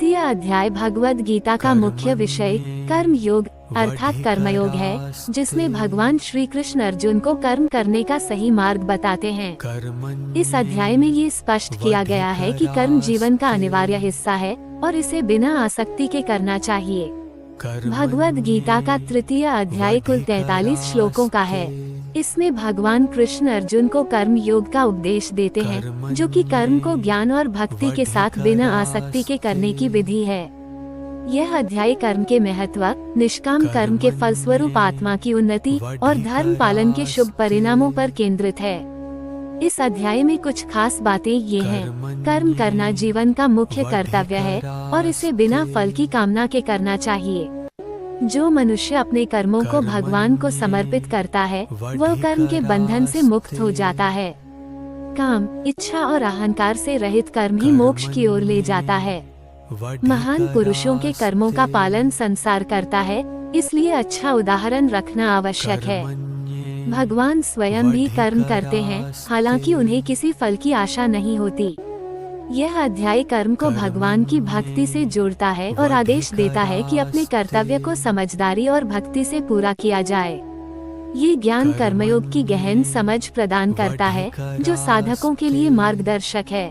तृतीय अध्याय भगवद गीता का मुख्य विषय कर्म योग अर्थात कर्मयोग है, जिसमें भगवान श्री कृष्ण अर्जुन को कर्म करने का सही मार्ग बताते हैं। इस अध्याय में ये स्पष्ट किया गया है कि कर्म जीवन का अनिवार्य हिस्सा है और इसे बिना आसक्ति के करना चाहिए। भगवद गीता का तृतीय अध्याय कुल 43 श्लोकों का है। इसमें भगवान कृष्ण अर्जुन को कर्म योग का उपदेश देते हैं, जो कि कर्म को ज्ञान और भक्ति के साथ बिना आसक्ति के करने की विधि है। यह अध्याय कर्म के महत्व, निष्काम कर्म के फलस्वरूप आत्मा की उन्नति और धर्म पालन के शुभ परिणामों पर केंद्रित है। इस अध्याय में कुछ खास बातें ये हैं। कर्म करना जीवन का मुख्य कर्तव्य है और इसे बिना फल की कामना के करना चाहिए। जो मनुष्य अपने कर्मों को भगवान को समर्पित करता है, वह कर्म के बंधन से मुक्त हो जाता है। काम, इच्छा और अहंकार से रहित कर्म ही मोक्ष की ओर ले जाता है। महान पुरुषों के कर्मों का पालन संसार करता है, इसलिए अच्छा उदाहरण रखना आवश्यक है। भगवान स्वयं भी कर्म करते हैं, हालांकि उन्हें किसी फल की आशा नहीं होती। यह अध्याय कर्म को भगवान की भक्ति से जोड़ता है और आदेश देता है कि अपने कर्तव्य को समझदारी और भक्ति से पूरा किया जाए। ये ज्ञान कर्मयोग की गहन समझ प्रदान करता है, जो साधकों के लिए मार्गदर्शक है।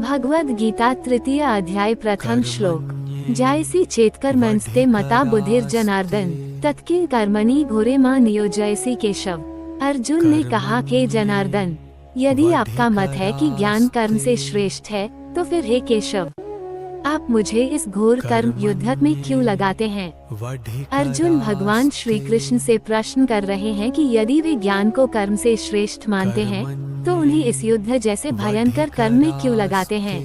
भगवद गीता तृतीय अध्याय प्रथम श्लोक। जायसी चेत्कर्मंस्ते मता बुद्धिर जनार्दन तत्किन कर्मणि घोरे मां नियोजयसी केशव। अर्जुन ने कहा कि जनार्दन, यदि आपका मत है कि ज्ञान कर्म से श्रेष्ठ है, तो फिर हे केशव, आप मुझे इस घोर कर्म युद्ध में क्यों लगाते हैं? अर्जुन भगवान श्री कृष्ण से प्रश्न कर रहे हैं कि यदि वे ज्ञान को कर्म से श्रेष्ठ मानते हैं, तो उन्हें इस युद्ध जैसे भयंकर कर्म में क्यों लगाते हैं?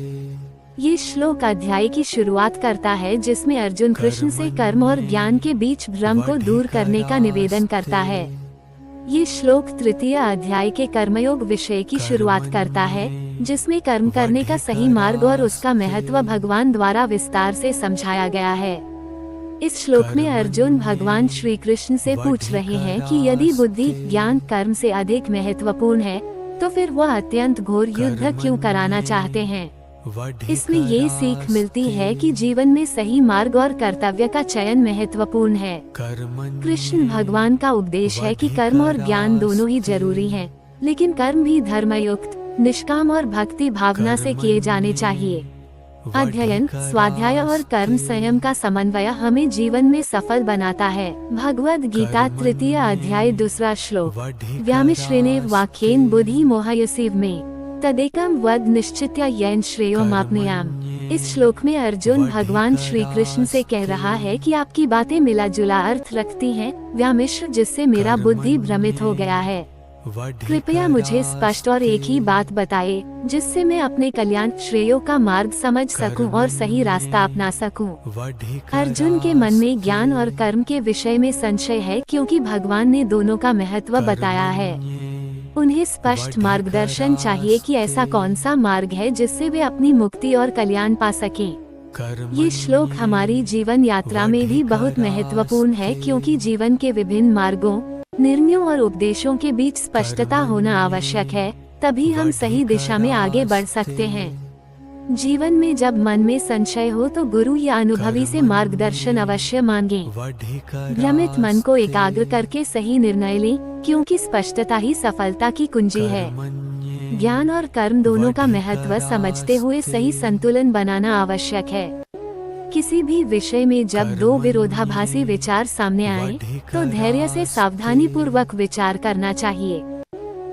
ये श्लोक अध्याय की शुरुआत करता है, जिसमें अर्जुन कृष्ण से कर्म और ज्ञान के बीच भ्रम को दूर करने का निवेदन करता है। ये श्लोक तृतीय अध्याय के कर्मयोग विषय की शुरुआत करता है, जिसमें कर्म करने का सही मार्ग और उसका महत्व भगवान द्वारा विस्तार से समझाया गया है। इस श्लोक में अर्जुन भगवान श्री कृष्ण से पूछ रहे हैं कि यदि बुद्धि ज्ञान कर्म से अधिक महत्वपूर्ण है, तो फिर वह अत्यंत घोर युद्ध क्यों कराना चाहते हैं? इसमें ये सीख मिलती है कि जीवन में सही मार्ग और कर्तव्य का चयन महत्वपूर्ण है। कृष्ण भगवान का उपदेश है कि कर्म और ज्ञान दोनों ही जरूरी हैं, लेकिन कर्म भी धर्मयुक्त, निष्काम और भक्ति भावना से किए जाने चाहिए। अध्ययन, स्वाध्याय और कर्म संयम का समन्वय हमें जीवन में सफल बनाता है। भगवद गीता तृतीय अध्याय दूसरा श्लोक। व्यामिश्रेणेव वाक्येन बुद्धि मोहयसीव में तदेकम वद निश्चित्य येन श्रेयो माप्नुयाम। इस श्लोक में अर्जुन भगवान श्री कृष्ण से कह रहा है कि आपकी बातें मिला जुला अर्थ रखती हैं, व्यामिश्र जिससे मेरा बुद्धि भ्रमित हो गया है। कृपया मुझे स्पष्ट और एक ही बात बताए, जिससे मैं अपने कल्याण श्रेयो का मार्ग समझ सकूं और सही रास्ता अपना सकूं। अर्जुन के मन में ज्ञान और कर्म के विषय में संशय है, क्योंकि भगवान ने दोनों का महत्व बताया है। उन्हें स्पष्ट मार्गदर्शन चाहिए कि ऐसा कौन सा मार्ग है जिससे वे अपनी मुक्ति और कल्याण पा सकें। ये श्लोक हमारी जीवन यात्रा में भी बहुत महत्वपूर्ण है, क्योंकि जीवन के विभिन्न मार्गों, निर्णयों और उपदेशों के बीच स्पष्टता होना आवश्यक है, तभी हम सही दिशा में आगे बढ़ सकते हैं। जीवन में जब मन में संशय हो तो गुरु या अनुभवी से मार्गदर्शन अवश्य मांगें। भ्रमित मन को एकाग्र करके सही निर्णय लें, क्योंकि स्पष्टता ही सफलता की कुंजी है। ज्ञान और कर्म दोनों का महत्व समझते हुए सही संतुलन बनाना आवश्यक है। किसी भी विषय में जब दो विरोधाभासी विचार सामने आए, तो धैर्य से सावधानी पूर्वक विचार करना चाहिए।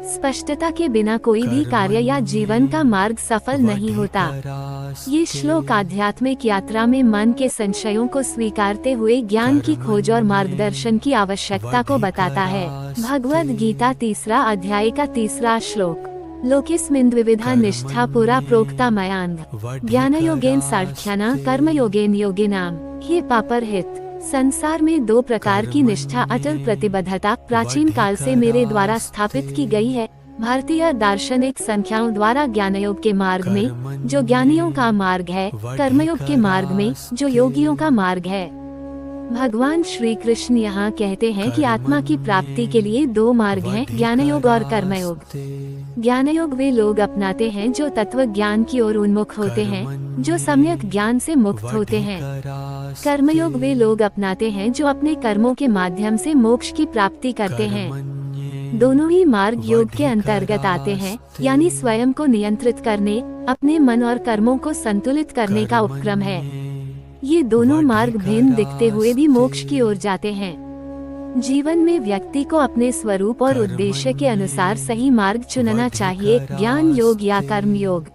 स्पष्टता के बिना कोई भी कार्य या जीवन का मार्ग सफल नहीं होता। ये श्लोक आध्यात्मिक यात्रा में मन के संशयों को स्वीकारते हुए ज्ञान की खोज और मार्गदर्शन की आवश्यकता को बताता है। भगवद गीता तीसरा अध्याय का तीसरा श्लोक। लोकेस्मिन् द्विविधा निष्ठा पुरा प्रोक्ता मयांग ज्ञान योगेन साख्याना कर्म योगेन योगिनाम। हे पापरहित, संसार में दो प्रकार की निष्ठा अटल प्रतिबद्धता प्राचीन काल से मेरे द्वारा स्थापित की गई है। भारतीय दार्शनिक संख्याओं द्वारा ज्ञानयोग के मार्ग में, जो ज्ञानियों का मार्ग है, कर्मयोग के मार्ग में, जो योगियों का मार्ग है। भगवान श्री कृष्ण यहाँ कहते हैं कि आत्मा की प्राप्ति के लिए दो मार्ग हैं, ज्ञान योग और कर्मयोग। ज्ञान योग वे लोग अपनाते हैं जो तत्व ज्ञान की ओर उन्मुख होते हैं, जो सम्यक ज्ञान से मुक्त होते हैं। कर्मयोग वे लोग अपनाते हैं जो अपने कर्मों के माध्यम से मोक्ष की प्राप्ति करते हैं। दोनों ही मार्ग योग के अंतर्गत आते हैं, यानी स्वयं को नियंत्रित करने, अपने मन और कर्मों को संतुलित करने का उपक्रम है। ये दोनों मार्ग भिन्न दिखते हुए भी मोक्ष की ओर जाते हैं। जीवन में व्यक्ति को अपने स्वरूप और उद्देश्य के अनुसार सही मार्ग चुनना चाहिए, ज्ञान योग या कर्म योग।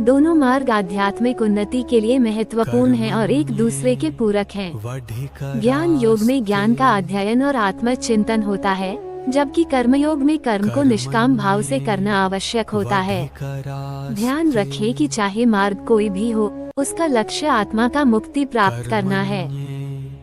दोनों मार्ग आध्यात्मिक उन्नति के लिए महत्वपूर्ण हैं और एक दूसरे के पूरक हैं। ज्ञान योग में ज्ञान का अध्ययन और आत्मचिंतन होता है, जबकि कर्मयोग में कर्म को निष्काम भाव से करना आवश्यक होता है। ध्यान रखें कि चाहे मार्ग कोई भी हो, उसका लक्ष्य आत्मा का मुक्ति प्राप्त करना है।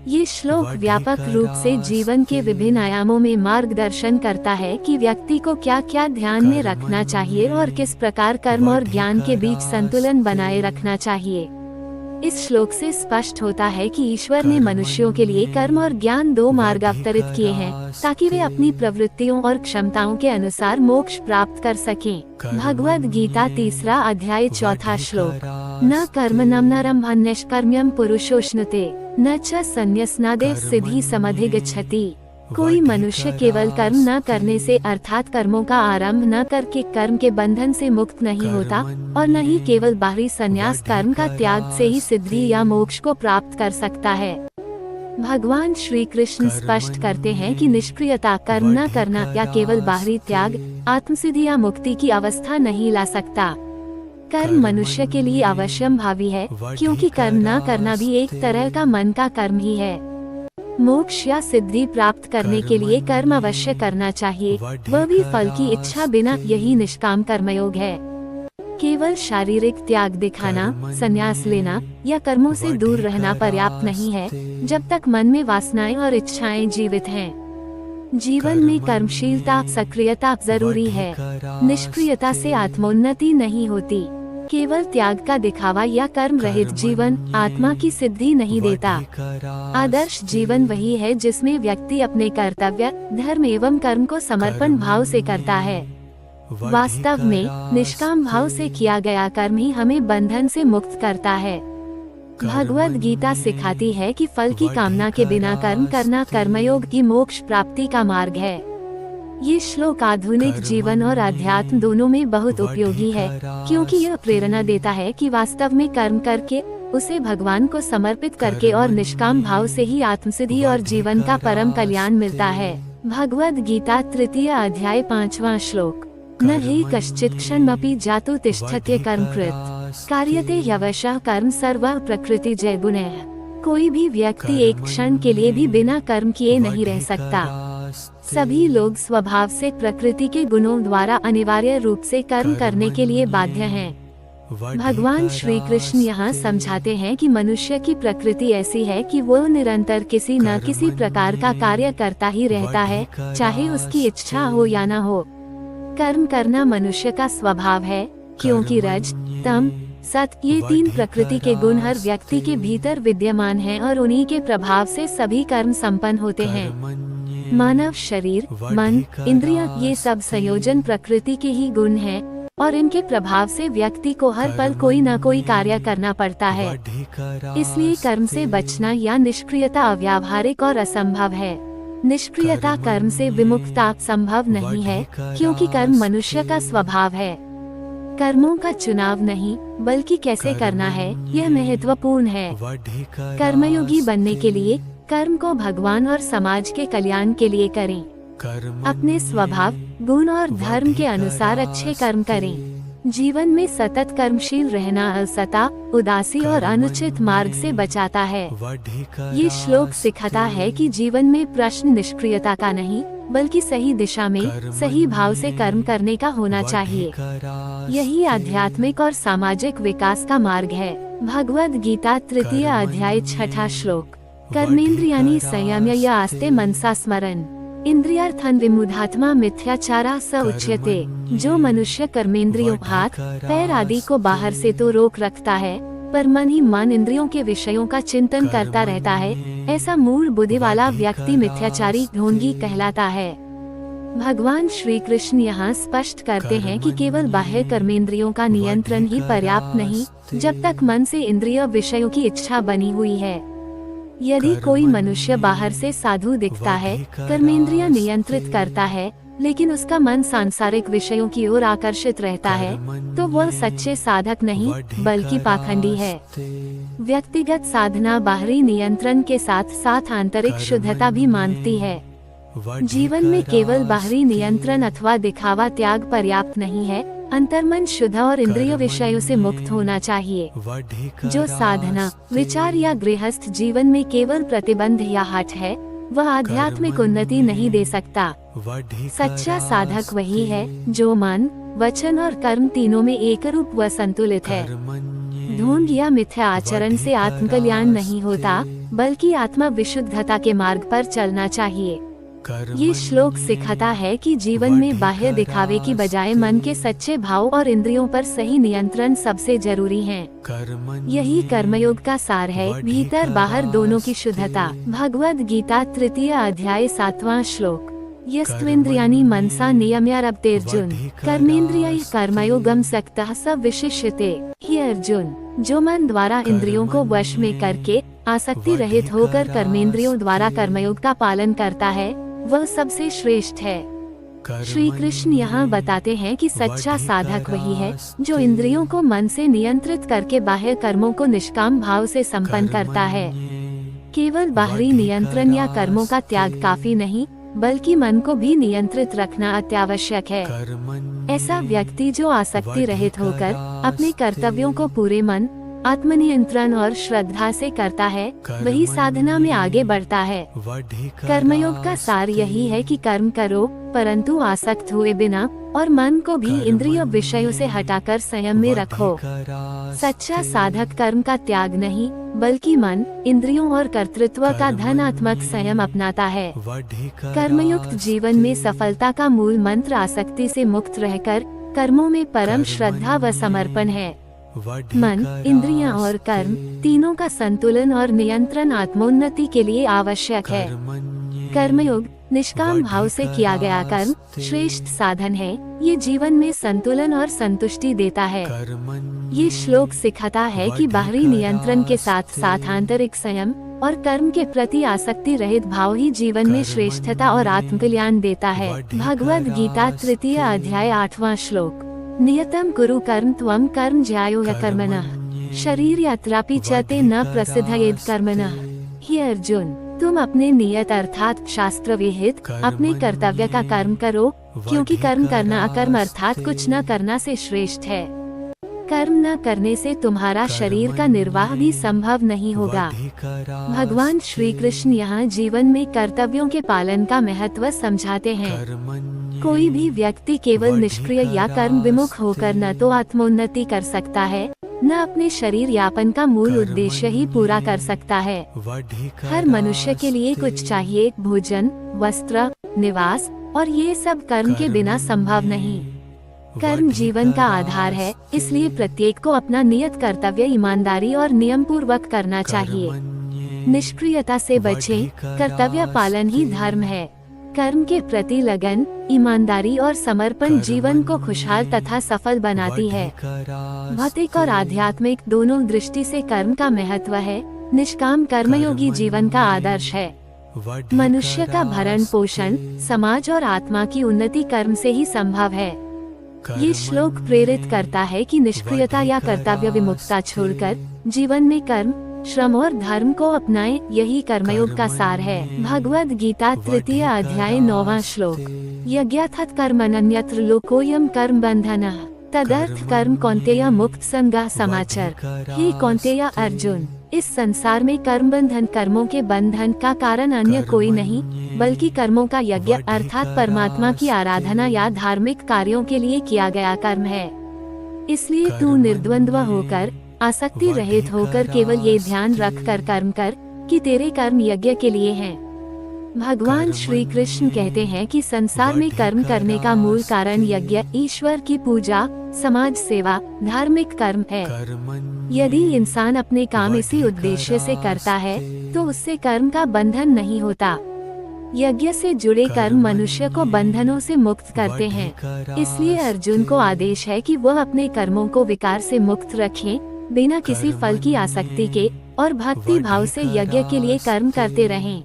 ये श्लोक व्यापक रूप से जीवन के विभिन्न आयामों में मार्गदर्शन करता है कि व्यक्ति को क्या क्या ध्यान में रखना चाहिए और किस प्रकार कर्म और ज्ञान के बीच संतुलन बनाए रखना चाहिए। इस श्लोक से स्पष्ट होता है कि ईश्वर ने मनुष्यों के लिए कर्म और ज्ञान दो मार्ग अवतरित किए हैं, ताकि वे अपनी प्रवृत्तियों और क्षमताओं के अनुसार मोक्ष प्राप्त कर सकें। भगवद गीता 3 अध्याय 4 श्लोक। न कर्मणं नरं निष्कर्म्यं पुरुषोश्नुते न च संन्यासनादेव सिद्धि समधिगच्छति। कोई मनुष्य केवल कर्म न करने से अर्थात कर्मों का आरंभ न करके कर्म के बंधन से मुक्त नहीं होता, और न ही केवल बाहरी संन्यास कर्म का त्याग से ही सिद्धि या मोक्ष को प्राप्त कर सकता है। भगवान श्री कृष्ण स्पष्ट करते हैं कि निष्क्रियता, कर्म न करना या केवल बाहरी त्याग आत्मसिद्धि या मुक्ति की अवस्था नहीं ला सकता। कर्म मनुष्य के लिए अवश्यम भावी है, क्योंकि कर्म न करना भी एक तरह का मन का कर्म ही है। मोक्ष या सिद्धि प्राप्त करने के लिए कर्म अवश्य करना चाहिए, वह भी फल की इच्छा बिना। यही निष्काम कर्मयोग है। केवल शारीरिक त्याग दिखाना, संन्यास लेना या कर्मों से दूर रहना पर्याप्त नहीं है, जब तक मन में वासनाएं और इच्छाएं जीवित हैं। जीवन में कर्मशीलता, सक्रियता जरूरी है। निष्क्रियता से आत्मोन्नति नहीं होती। केवल त्याग का दिखावा या कर्म रहित जीवन आत्मा की सिद्धि नहीं देता। आदर्श जीवन वही है जिसमें व्यक्ति अपने कर्तव्य, धर्म एवं कर्म को समर्पण भाव से करता है। वास्तव में निष्काम भाव से किया गया कर्म ही हमें बंधन से मुक्त करता है। भगवद गीता सिखाती है कि फल की कामना के बिना कर्म करना कर्मयोग की मोक्ष प्राप्ति का मार्ग है। ये श्लोक आधुनिक जीवन और अध्यात्म दोनों में बहुत उपयोगी है, क्योंकि यह प्रेरणा देता है कि वास्तव में कर्म करके, उसे भगवान को समर्पित करके और निष्काम भाव से ही आत्मसिद्धि और जीवन का परम कल्याण मिलता है। भगवद गीता 3 अध्याय 5वां श्लोक। न हि कश्चित् क्षणमपि जातु तिष्ठत्य कर्मकृत् कार्यते ह्यवशः कर्म सर्वः प्रकृति जय गुणैः। कोई भी व्यक्ति एक क्षण के लिए भी बिना कर्म किए नहीं रह सकता। सभी लोग स्वभाव से प्रकृति के गुणों द्वारा अनिवार्य रूप से कर्म करने के लिए बाध्य हैं। भगवान श्री कृष्ण यहाँ समझाते हैं कि मनुष्य की प्रकृति ऐसी है कि वो निरंतर किसी न किसी प्रकार का कार्य करता ही रहता है, चाहे उसकी इच्छा हो या न हो। कर्म करना मनुष्य का स्वभाव है, क्योंकि रज, तम, सत ये 3 प्रकृति के गुण हर व्यक्ति के भीतर विद्यमान हैं और उन्हीं के प्रभाव से सभी कर्म संपन्न होते हैं। मानव शरीर, मन, इंद्रियां ये सब संयोजन प्रकृति के ही गुण हैं, और इनके प्रभाव से व्यक्ति को हर पल कोई न कोई कार्य करना पड़ता है। इसलिए कर्म से बचना या निष्क्रियता अव्यावहारिक और असंभव है। निष्क्रियता कर्म से विमुक्तता संभव नहीं है, क्योंकि कर्म मनुष्य का स्वभाव है। कर्मों का चुनाव नहीं, बल्कि कैसे करना है, यह महत्वपूर्ण है। कर्मयोगी बनने के लिए कर्म को भगवान और समाज के कल्याण के लिए करें। अपने स्वभाव, गुण और धर्म के अनुसार अच्छे कर्म करें। जीवन में सतत कर्मशील रहना अलसता, उदासी और अनुचित मार्ग से बचाता है। ये श्लोक सिखाता है कि जीवन में प्रश्न निष्क्रियता का नहीं, बल्कि सही दिशा में सही भाव से कर्म करने का होना चाहिए। यही आध्यात्मिक और सामाजिक विकास का मार्ग है। भगवद गीता 3 अध्याय 6 श्लोक। कर्मेंद्रियाणि संयम्य आस्ते मनसा स्मरन् इंद्रियार्थन विमुधात्मा मिथ्याचारा स उच्यते। जो मनुष्य कर्मेंद्रियों, हाथ, पैर आदि को बाहर से तो रोक रखता है, पर मन ही मन इंद्रियों के विषयों का चिंतन करता रहता है, ऐसा मूढ़ बुद्धि वाला व्यक्ति मिथ्याचारी ढोंगी कहलाता है। भगवान श्री कृष्ण यहाँ स्पष्ट करते हैं कि केवल बाह्य कर्मेंद्रियों का नियंत्रण ही पर्याप्त नहीं, जब तक मन से इंद्रिय विषयों की इच्छा बनी हुई है। यदि कोई मनुष्य बाहर से साधु दिखता है, कर्मेंद्रिय नियंत्रित करता है, लेकिन उसका मन सांसारिक विषयों की ओर आकर्षित रहता है, तो वह सच्चे साधक नहीं बल्कि पाखंडी है। व्यक्तिगत साधना बाहरी नियंत्रण के साथ साथ आंतरिक शुद्धता भी मांगती है। जीवन में केवल बाहरी नियंत्रण अथवा दिखावा त्याग पर्याप्त नहीं है, अंतर्मन शुद्ध और इंद्रिय विषयों से मुक्त होना चाहिए। जो साधना, विचार या गृहस्थ जीवन में केवल प्रतिबंध या हठ है, वह आध्यात्मिक उन्नति नहीं दे सकता। सच्चा साधक वही है जो मन, वचन और कर्म तीनों में एकरूप व संतुलित है। ढोंग या मिथ्या आचरण से आत्मकल्याण नहीं होता, बल्कि आत्मा विशुद्धता के मार्ग पर चलना चाहिए। ये श्लोक सिखाता है कि जीवन में बाह्य दिखावे की बजाय मन के सच्चे भाव और इंद्रियों पर सही नियंत्रण सबसे जरूरी है। यही कर्मयोग का सार है, भीतर बाहर दोनों की शुद्धता। भगवद गीता 3 अध्याय 7वां श्लोक। यस्त्वेन्द्रियाणि मनसा नियम्यारभतेर्जुन कर्मेन्द्रियैः कर्मयोगं सक्तः स विशिष्यते। हे अर्जुन, जो मन द्वारा इंद्रियों को वश में करके आसक्ति रहित होकर कर्मेंद्रियों द्वारा कर्मयोग का पालन करता है, वह सबसे श्रेष्ठ है। श्री कृष्ण यहाँ बताते हैं कि सच्चा साधक वही है जो इंद्रियों को मन से नियंत्रित करके बाह्य कर्मों को निष्काम भाव से संपन्न करता है। केवल बाहरी नियंत्रण या कर्मों का त्याग काफी नहीं, बल्कि मन को भी नियंत्रित रखना अत्यावश्यक है। ऐसा व्यक्ति जो आसक्ति रहित होकर अपने कर्तव्यों को पूरे मन, आत्मनियंत्रण और श्रद्धा से करता है, वही साधना में आगे बढ़ता है। कर्मयोग का सार यही है कि कर्म करो, परंतु आसक्त हुए बिना, और मन को भी इंद्रिय विषयों से हटाकर संयम में रखो। सच्चा साधक कर्म का त्याग नहीं, बल्कि मन, इंद्रियों और कर्तृत्व का धनात्मक संयम अपनाता है। कर्मयुक्त जीवन में सफलता का मूल मंत्र आसक्ति से मुक्त रहकर कर्मों में परम श्रद्धा व समर्पण है। मन, इंद्रियां और कर्म तीनों का संतुलन और नियंत्रण आत्मोन्नति के लिए आवश्यक है। कर्मयोग, निष्काम भाव से किया गया कर्म श्रेष्ठ साधन है। ये जीवन में संतुलन और संतुष्टि देता है। ये श्लोक सिखाता है कि बाहरी नियंत्रण के साथ साथ आंतरिक संयम और कर्म के प्रति आसक्ति रहित भाव ही जीवन में श्रेष्ठता और आत्मकल्याण देता है। भगवद गीता 3 अध्याय 8वां श्लोक। नियतम कुरु कर्म त्वं कर्म ज्यायो कर्मणः शरीर यात्रापि च ते न प्रसिद्धयेद कर्मणः। हे अर्जुन, तुम अपने नियत अर्थात शास्त्र विहित अपने कर्तव्य का कर्म करो, क्योंकि कर्म करना अकर्म अर्थात कुछ न करना से श्रेष्ठ है। कर्म न करने से तुम्हारा शरीर का निर्वाह भी संभव नहीं होगा। भगवान श्री कृष्ण यहाँ जीवन में कर्तव्यों के पालन का महत्व समझाते हैं। कोई भी व्यक्ति केवल निष्क्रिय या कर्म विमुख होकर न तो आत्मोन्नति कर सकता है, न अपने शरीर यापन का मूल उद्देश्य ही पूरा कर सकता है। हर मनुष्य के लिए कुछ चाहिए, भोजन, वस्त्र, निवास, और ये सब कर्म के बिना संभव नहीं। कर्म जीवन का आधार है, इसलिए प्रत्येक को अपना नियत कर्तव्य ईमानदारी और नियम पूर्वक करना चाहिए। निष्क्रियता से बचें, कर्तव्य पालन ही धर्म है। कर्म के प्रति लगन, ईमानदारी और समर्पण जीवन को खुशहाल तथा सफल बनाती है। भौतिक और आध्यात्मिक दोनों दृष्टि से कर्म का महत्व है। निष्काम कर्मयोगी जीवन का आदर्श है। मनुष्य का भरण पोषण, समाज और आत्मा की उन्नति कर्म से ही संभव है। ये श्लोक प्रेरित करता है कि निष्क्रियता या कर्तव्य विमुक्तता छोड़कर जीवन में कर्म, श्रम और धर्म को अपनाएं, यही कर्मयोग का सार है। भगवद गीता 3 अध्याय 9वां श्लोक। यज्ञार्थात् कर्मण्यन्यत्र लोकोऽयं कर्म बन्धनः तदर्थ कर्म कौन्तेय मुक्त संगा समाचर। हे कौन्तेय अर्जुन, इस संसार में कर्म बंधन, कर्मों के बंधन का कारण अन्य कोई नहीं, बल्कि कर्मों का यज्ञ अर्थात परमात्मा की आराधना या धार्मिक कार्यों के लिए किया गया कर्म है। इसलिए तू निर्द्वंद्व होकर, आसक्ति रहित होकर केवल ये ध्यान रख कर कर्म कर कि तेरे कर्म यज्ञ के लिए हैं। भगवान श्री कृष्ण कहते हैं कि संसार में कर्म करने का मूल कारण यज्ञ, ईश्वर की पूजा, समाज सेवा, धार्मिक कर्म है। यदि इंसान अपने काम इसी उद्देश्य से करता है तो उससे कर्म का बंधन नहीं होता। यज्ञ से जुड़े कर्म मनुष्य को बंधनों से मुक्त करते हैं। इसलिए अर्जुन को आदेश है कि वह अपने कर्मों को विकार से मुक्त रखें, बिना किसी फल की आसक्ति के, और भक्ति भाव से यज्ञ के लिए कर्म करते रहें।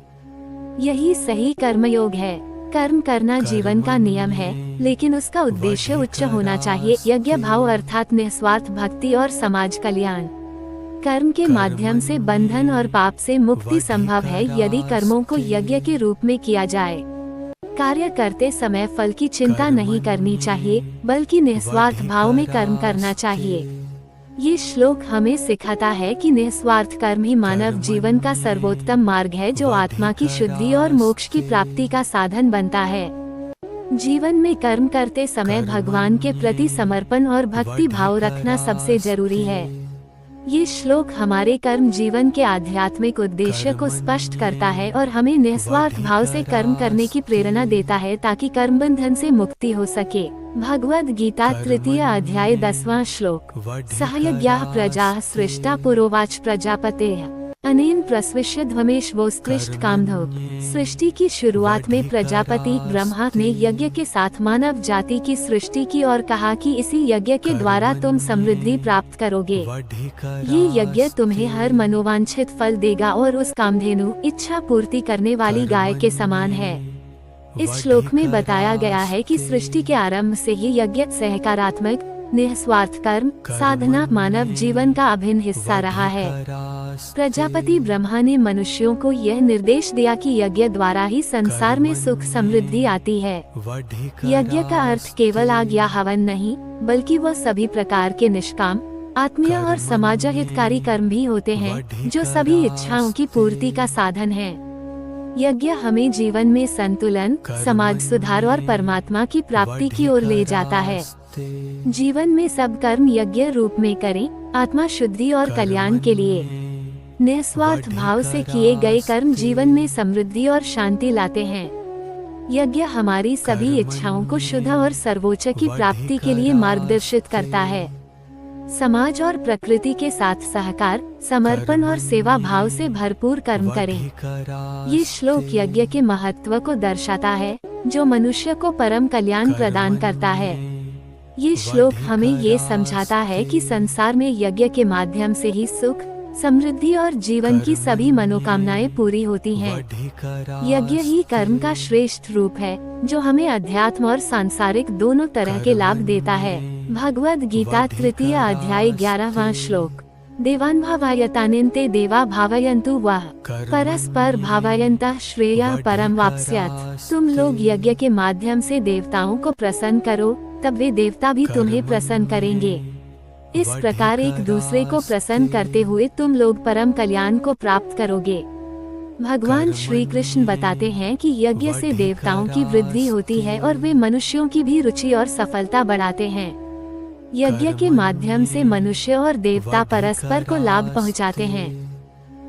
यही सही कर्मयोग है। कर्म करना जीवन का नियम है, लेकिन उसका उद्देश्य उच्च होना चाहिए। यज्ञ भाव अर्थात निस्वार्थ भक्ति और समाज कल्याण। कर्म के माध्यम से बंधन और पाप से मुक्ति संभव है यदि कर्मों को यज्ञ के रूप में किया जाए। कार्य करते समय फल की चिंता नहीं करनी चाहिए, बल्कि निस्वार्थ भाव में कर्म करना चाहिए। ये श्लोक हमें सिखाता है कि निस्वार्थ कर्म ही मानव जीवन का सर्वोत्तम मार्ग है, जो आत्मा की शुद्धि और मोक्ष की प्राप्ति का साधन बनता है। जीवन में कर्म करते समय भगवान के प्रति समर्पण और भक्ति भाव रखना सबसे जरूरी है। ये श्लोक हमारे कर्म जीवन के आध्यात्मिक उद्देश्य को स्पष्ट करता है और हमें निस्वार्थ भाव से कर्म करने की प्रेरणा देता है, ताकि कर्म बंधन से मुक्ति हो सके। भगवद गीता तृतीय अध्याय 10वां श्लोक। सहयज्ञाः प्रजाः सृष्टा पुरोवाच प्रजापतेः अनेन प्रस्विष्यध्वमेश्वोत्कृष्ट कामधुक्। सृष्टि की शुरुआत में प्रजापति ब्रह्मा ने यज्ञ के साथ मानव जाति की सृष्टि की और कहा कि इसी यज्ञ के द्वारा तुम समृद्धि प्राप्त करोगे। ये यज्ञ तुम्हें हर मनोवांछित फल देगा और उस कामधेनु, इच्छा पूर्ति करने वाली गाय के समान है। इस श्लोक में बताया गया है कि सृष्टि के आरंभ से ही यज्ञ सहकारात्मक निस्वार्थ कर्म साधना मानव जीवन का अभिन्न हिस्सा रहा है। प्रजापति ब्रह्मा ने मनुष्यों को यह निर्देश दिया कि यज्ञ द्वारा ही संसार में सुख समृद्धि आती है। यज्ञ का अर्थ केवल आग या हवन नहीं, बल्कि वह सभी प्रकार के निष्काम, आत्मीय और समाज हितकारी कर्म भी होते हैं, जो सभी इच्छाओं की पूर्ति का साधन है। यज्ञ हमें जीवन में संतुलन, समाज सुधार और परमात्मा की प्राप्ति की ओर ले जाता है। जीवन में सब कर्म यज्ञ रूप में करें, आत्मा शुद्धि और कल्याण के लिए। निस्वार्थ भाव से किए गए कर्म जीवन में समृद्धि और शांति लाते हैं। यज्ञ हमारी सभी इच्छाओं को शुद्ध और सर्वोच्च की प्राप्ति के लिए मार्गदर्शित करता है। समाज और प्रकृति के साथ सहकार, समर्पण और सेवा भाव से भरपूर कर्म करें। ये श्लोक यज्ञ के महत्व को दर्शाता है, जो मनुष्य को परम कल्याण प्रदान करता है। ये श्लोक हमें ये समझाता है कि संसार में यज्ञ के माध्यम से ही सुख, समृद्धि और जीवन की सभी मनोकामनाएं पूरी होती हैं। यज्ञ ही कर्म का श्रेष्ठ रूप है, जो हमें अध्यात्म और सांसारिक दोनों तरह के लाभ देता है। भगवद गीता तृतीय अध्याय 11वां श्लोक। देवान् भावयतानिन्ते देवा भावयन्तु वः परस्पर भावयन्तः श्रेयः परम वाप्स्यात्। तुम लोग यज्ञ के माध्यम से देवताओं को प्रसन्न करो, तब वे देवता भी तुम्हें प्रसन्न करेंगे। इस प्रकार एक दूसरे को प्रसन्न करते हुए तुम लोग परम कल्याण को प्राप्त करोगे। भगवान श्री कृष्ण बताते हैं कि यज्ञ से देवताओं की वृद्धि होती है और वे मनुष्यों की भी रुचि और सफलता बढ़ाते हैं। यज्ञ के माध्यम से मनुष्य और देवता परस्पर को लाभ पहुंचाते हैं।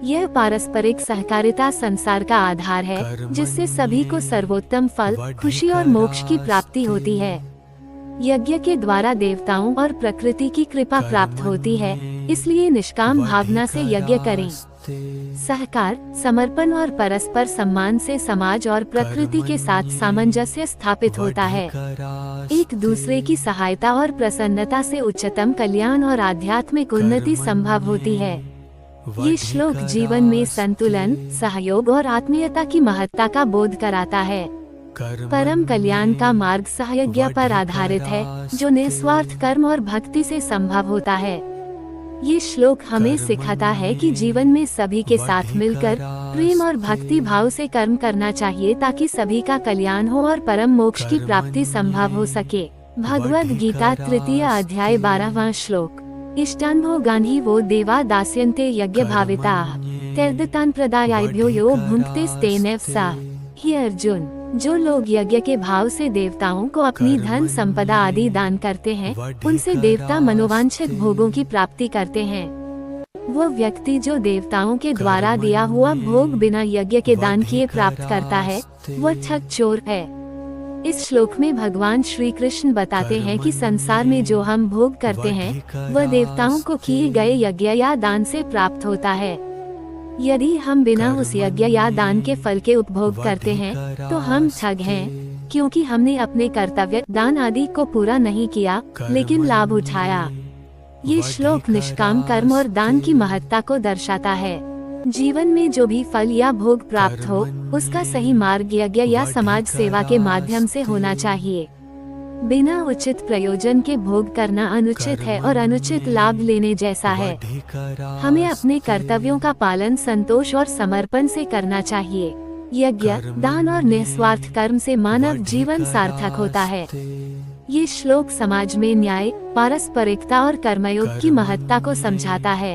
यह पारस्परिक सहकारिता संसार का आधार है, जिससे सभी को सर्वोत्तम फल, खुशी और मोक्ष की प्राप्ति होती है। यज्ञ के द्वारा देवताओं और प्रकृति की कृपा प्राप्त होती है, इसलिए निष्काम भावना से यज्ञ करें। सहकार, समर्पण और परस्पर सम्मान से समाज और प्रकृति के साथ सामंजस्य स्थापित होता है। एक दूसरे की सहायता और प्रसन्नता से उच्चतम कल्याण और आध्यात्मिक उन्नति संभव होती है। ये श्लोक जीवन में संतुलन, सहयोग और आत्मीयता की महत्ता का बोध कराता है। परम कल्याण का मार्ग सहयज्ञ पर आधारित है, जो निस्वार्थ कर्म और भक्ति से संभव होता है। ये श्लोक हमें सिखाता है कि जीवन में सभी के साथ मिलकर प्रेम और भक्ति भाव से कर्म करना चाहिए, ताकि सभी का कल्याण हो और परम मोक्ष की प्राप्ति संभव हो सके। भगवद गीता तृतीय अध्याय 12वां श्लोक। इष्टान् भोगान् हि वो देवा दास्यन्ते यज्ञ भाविताः तैर्दतान् प्रदायाभ्यो यो भुङ्क्तेस्तेनैव सः। हे अर्जुन, जो लोग यज्ञ के भाव से देवताओं को अपनी धन संपदा आदि दान करते हैं, उनसे देवता मनोवांछित भोगों की प्राप्ति करते हैं। वो व्यक्ति जो देवताओं के द्वारा दिया हुआ भोग बिना यज्ञ के दान किए प्राप्त करता है, वो ठग चोर है। इस श्लोक में भगवान श्री कृष्ण बताते हैं कि संसार में जो हम भोग करते हैं वह देवताओं को किए गए यज्ञ या दान से प्राप्त होता है। यदि हम बिना उस यज्ञ या दान के फल के उपभोग करते हैं तो हम ठग हैं, क्योंकि हमने अपने कर्तव्य दान आदि को पूरा नहीं किया लेकिन लाभ उठाया। ये श्लोक निष्काम कर्म और दान की महत्ता को दर्शाता है। जीवन में जो भी फल या भोग प्राप्त हो उसका सही मार्ग यज्ञ या समाज सेवा के माध्यम से होना चाहिए। बिना उचित प्रयोजन के भोग करना अनुचित है और अनुचित लाभ लेने जैसा है। हमें अपने कर्तव्यों का पालन संतोष और समर्पण से करना चाहिए। यज्ञ दान और निस्वार्थ कर्म से मानव जीवन सार्थक होता है। ये श्लोक समाज में न्याय, पारस्परिकता और कर्मयोग की महत्ता को समझाता है।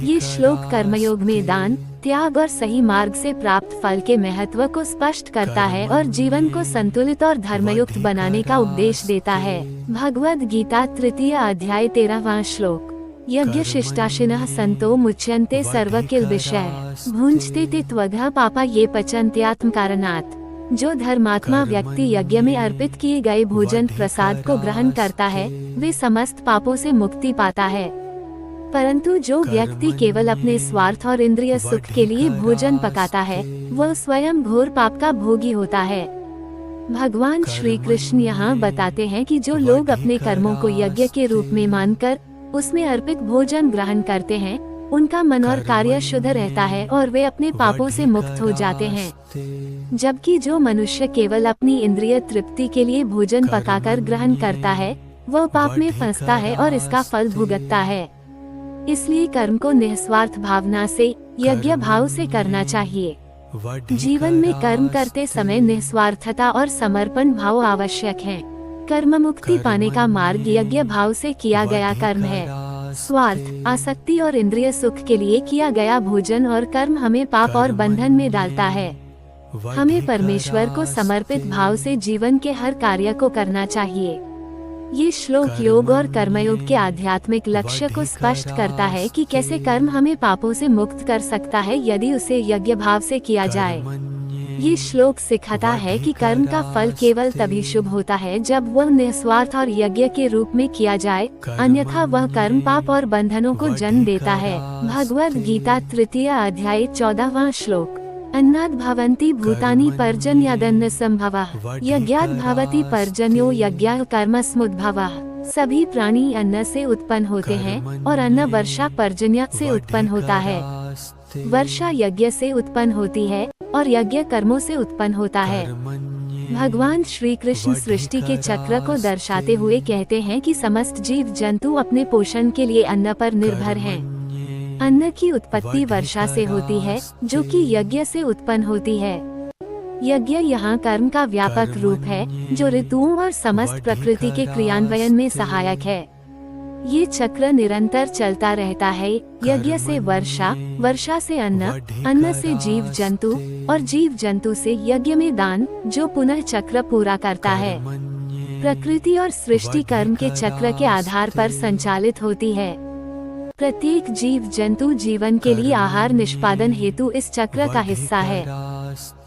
ये श्लोक कर्मयोग में दान, त्याग और सही मार्ग से प्राप्त फल के महत्व को स्पष्ट करता है और जीवन को संतुलित और धर्मयुक्त बनाने का उपदेश देता है। भगवद गीता तृतीय अध्याय 13वां श्लोक। यज्ञ शिष्टाशिनः संतो मुच्यन्ते सर्वकिल विषय भुंजते ते त्वघः पापा ये पचन्त्यात्म कारणात्। जो धर्मात्मा व्यक्ति यज्ञ में अर्पित किए गए भोजन प्रसाद को ग्रहण करता है वे समस्त पापों से मुक्ति पाता है, परंतु जो व्यक्ति केवल अपने स्वार्थ और इंद्रिय सुख के लिए भोजन पकाता है वह स्वयं घोर पाप का भोगी होता है। भगवान श्री कृष्ण यहाँ बताते हैं कि जो लोग अपने कर्मों को यज्ञ के रूप में मानकर उसमें अर्पित भोजन ग्रहण करते हैं उनका मन और कार्य शुद्ध रहता है और वे अपने पापों से मुक्त हो जाते हैं। जबकि जो मनुष्य केवल अपनी इंद्रिय तृप्ति के लिए भोजन पकाकर ग्रहण करता है वह पाप में फंसता है और इसका फल भुगतता है। इसलिए कर्म को निस्वार्थ भावना से यज्ञ भाव से करना चाहिए। जीवन में कर्म करते समय निस्वार्थता और समर्पण भाव आवश्यक है। कर्म मुक्ति पाने का मार्ग यज्ञ भाव से किया गया कर्म है। स्वार्थ, आसक्ति और इंद्रिय सुख के लिए किया गया भोजन और कर्म हमें पाप और बंधन में डालता है। हमें परमेश्वर को समर्पित भाव से जीवन के हर कार्य को करना चाहिए। ये श्लोक योग और कर्मयोग के आध्यात्मिक लक्ष्य को स्पष्ट करता है कि कैसे कर्म हमें पापों से मुक्त कर सकता है यदि उसे यज्ञ भाव से किया जाए। ये श्लोक सिखाता है कि कर्म का फल केवल तभी शुभ होता है जब वह निस्वार्थ और यज्ञ के रूप में किया जाए, अन्यथा वह कर्म पाप और बंधनों को जन्म देता है। भगवद गीता तृतीय अध्याय 14वां श्लोक। अन्नाद् भवन्ति भूतानि पर्जन्यादन्न संभवः यज्ञाद् भवति पर्जन्यो यज्ञः कर्मसमुद्भवः। सभी प्राणी अन्न से उत्पन्न होते हैं और अन्न वर्षा पर्जन्य से उत्पन्न होता है। वर्षा यज्ञ से उत्पन्न होती है और यज्ञ कर्मों से उत्पन्न होता है। भगवान श्री कृष्ण सृष्टि के चक्र को दर्शाते हुए कहते हैं कि समस्त जीव जंतु अपने पोषण के लिए अन्न पर निर्भर हैं। अन्न की उत्पत्ति वर्षा से होती है जो कि यज्ञ से उत्पन्न होती है। यज्ञ यहाँ कर्म का व्यापक रूप है जो ऋतुओं और समस्त प्रकृति के क्रियान्वयन में सहायक है। ये चक्र निरंतर चलता रहता है। यज्ञ से वर्षा, वर्षा से अन्न, अन्न से जीव जंतु और जीव जंतु से यज्ञ में दान, जो पुनः चक्र पूरा करता है। प्रकृति और सृष्टि कर्म के चक्र के आधार पर संचालित होती है। प्रत्येक जीव जंतु जीवन के लिए आहार निष्पादन हेतु इस चक्र का हिस्सा है।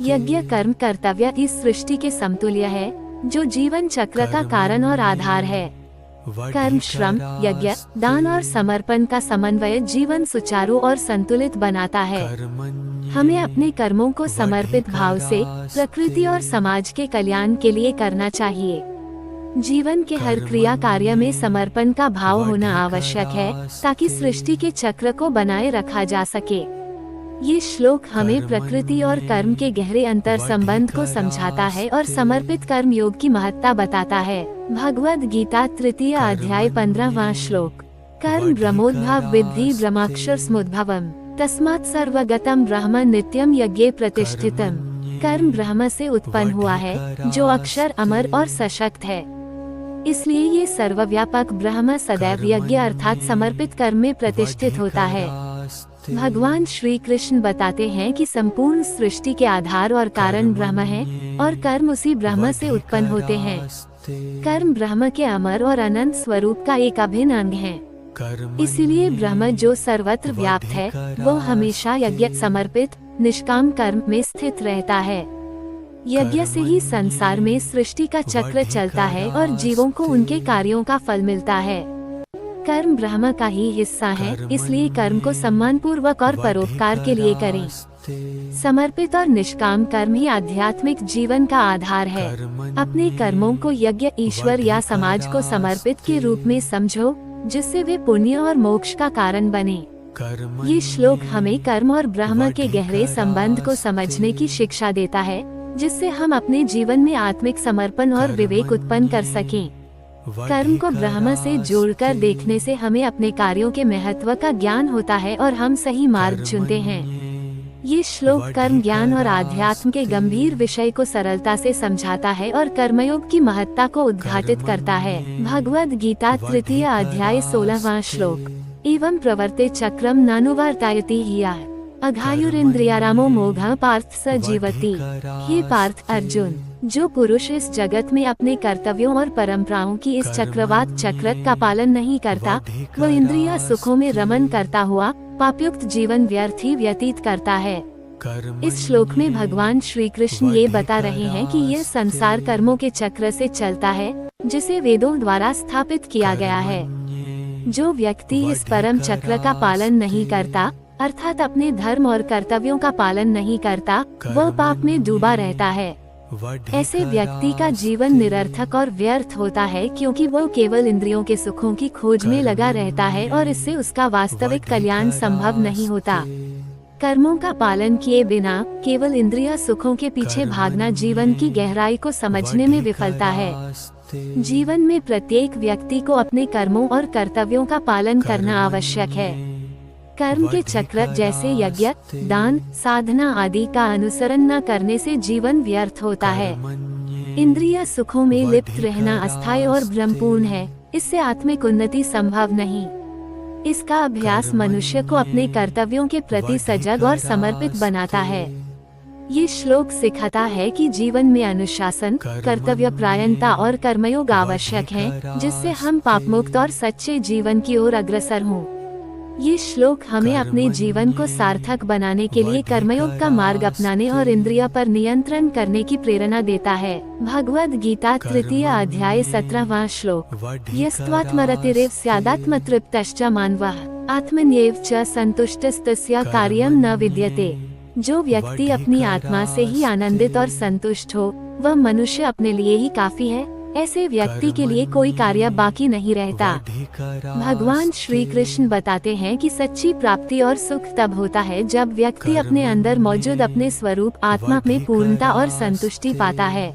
यज्ञ कर्म कर्तव्य इस सृष्टि के समतुल्य है जो जीवन चक्र का कारण और आधार है। कर्म, श्रम, यज्ञ, दान और समर्पण का समन्वय जीवन सुचारू और संतुलित बनाता है। हमें अपने कर्मों को समर्पित भाव से प्रकृति और समाज के कल्याण के लिए करना चाहिए। जीवन के हर क्रिया कार्य में समर्पण का भाव होना आवश्यक है ताकि सृष्टि के चक्र को बनाए रखा जा सके। ये श्लोक हमें प्रकृति और कर्म के गहरे अंतर संबंध को समझाता है और समर्पित कर्म योग की महत्ता बताता है। भगवद गीता तृतीय अध्याय 15वां श्लोक। कर्म ब्रह्मोद्भव विद्धि ब्रह्माक्षर समुद्भवम् तस्मात् सर्वगतम ब्रह्म नित्यम यज्ञे प्रतिष्ठितम्। कर्म ब्रह्म से उत्पन्न हुआ है जो अक्षर अमर और सशक्त है, इसलिए ये सर्वव्यापक ब्रह्म सदैव यज्ञ अर्थात समर्पित कर्म में प्रतिष्ठित होता है। भगवान श्री कृष्ण बताते हैं कि संपूर्ण सृष्टि के आधार और कारण ब्रह्म है और कर्म उसी ब्रह्म से उत्पन्न होते हैं। कर्म ब्रह्म के अमर और अनंत स्वरूप का एक अभिन्न अंग है। इसलिए ब्रह्म जो सर्वत्र व्याप्त है वो हमेशा यज्ञ समर्पित निष्काम कर्म में स्थित रहता है। यज्ञ से ही संसार में सृष्टि का चक्र चलता है और जीवों को उनके कार्यों का फल मिलता है। कर्म ब्रह्म का ही हिस्सा है, इसलिए कर्म को सम्मान पूर्वक और परोपकार के लिए करें। समर्पित और निष्काम कर्म ही आध्यात्मिक जीवन का आधार है। अपने कर्मों को यज्ञ, ईश्वर या समाज को समर्पित के रूप में समझो, जिससे वे पुण्य और मोक्ष का कारण बने। ये श्लोक हमें कर्म और ब्रह्म के गहरे संबंध को समझने की शिक्षा देता है, जिससे हम अपने जीवन में आत्मिक समर्पण और विवेक उत्पन्न कर सकें। कर्म को ब्रह्म से जोड़कर देखने से हमें अपने कार्यों के महत्व का ज्ञान होता है और हम सही मार्ग चुनते हैं। ये श्लोक कर्म, ज्ञान और आध्यात्म के गंभीर विषय को सरलता से समझाता है और कर्मयोग की महत्ता को उद्घाटित करता है। भगवद गीता तृतीय अध्याय 16वां श्लोक। एवं प्रवर्ते चक्रम नानुवर्तयति हिया अघायुरिंद्रियारामो मोघ पार्थ स जीवति। हे पार्थ अर्जुन, जो पुरुष इस जगत में अपने कर्तव्यों और परंपराओं की इस चक्रवात चक्र का पालन नहीं करता, वह इंद्रिय सुखों में रमन करता हुआ पापयुक्त जीवन व्यर्थ ही व्यतीत करता है। इस श्लोक में भगवान श्री कृष्ण ये बता रहे हैं कि यह संसार कर्मों के चक्र से चलता है, जिसे वेदों द्वारा स्थापित किया गया है। जो व्यक्ति इस परम चक्र का पालन नहीं करता, अर्थात अपने धर्म और कर्तव्यों का पालन नहीं करता, वह पाप में डूबा रहता है। ऐसे व्यक्ति का जीवन निरर्थक और व्यर्थ होता है, क्योंकि वो केवल इंद्रियों के सुखों की खोज में लगा रहता है और इससे उसका वास्तविक कल्याण संभव नहीं होता। कर्मों का पालन किए बिना केवल इंद्रिय सुखों के पीछे भागना जीवन की गहराई को समझने में विफलता है। जीवन में प्रत्येक व्यक्ति को अपने कर्मों और कर्तव्यों का पालन करना आवश्यक है। कर्म के चक्र जैसे यज्ञ, दान, साधना आदि का अनुसरण न करने से जीवन व्यर्थ होता है। इंद्रिय सुखों में लिप्त रहना अस्थायी और भ्रमपूर्ण है, इससे आत्मिक उन्नति संभव नहीं। इसका अभ्यास मनुष्य को अपने कर्तव्यों के प्रति सजग और समर्पित बनाता है। ये श्लोक सिखाता है कि जीवन में अनुशासन, कर्तव्य परायणता और कर्मयोग आवश्यक है, जिससे हम पापमुक्त और सच्चे जीवन की ओर अग्रसर हों। ये श्लोक हमें अपने जीवन को सार्थक बनाने के लिए कर्मयोग का मार्ग अपनाने और इंद्रिय पर नियंत्रण करने की प्रेरणा देता है। भगवद गीता तृतीय अध्याय 17वां श्लोक। यस्त्वात्मरतिरेव स्यादात्मतृप्तश्च मानवः आत्मन्येव च संतुष्टस्तस्य कार्यं न विद्यते। जो व्यक्ति अपनी आत्मा से ही आनंदित और संतुष्ट हो, वह मनुष्य अपने लिए ही काफी है। ऐसे व्यक्ति के लिए कोई कार्य बाकी नहीं रहता। भगवान श्री कृष्ण बताते हैं कि सच्ची प्राप्ति और सुख तब होता है जब व्यक्ति अपने अंदर मौजूद अपने स्वरूप आत्मा में पूर्णता और संतुष्टि पाता है।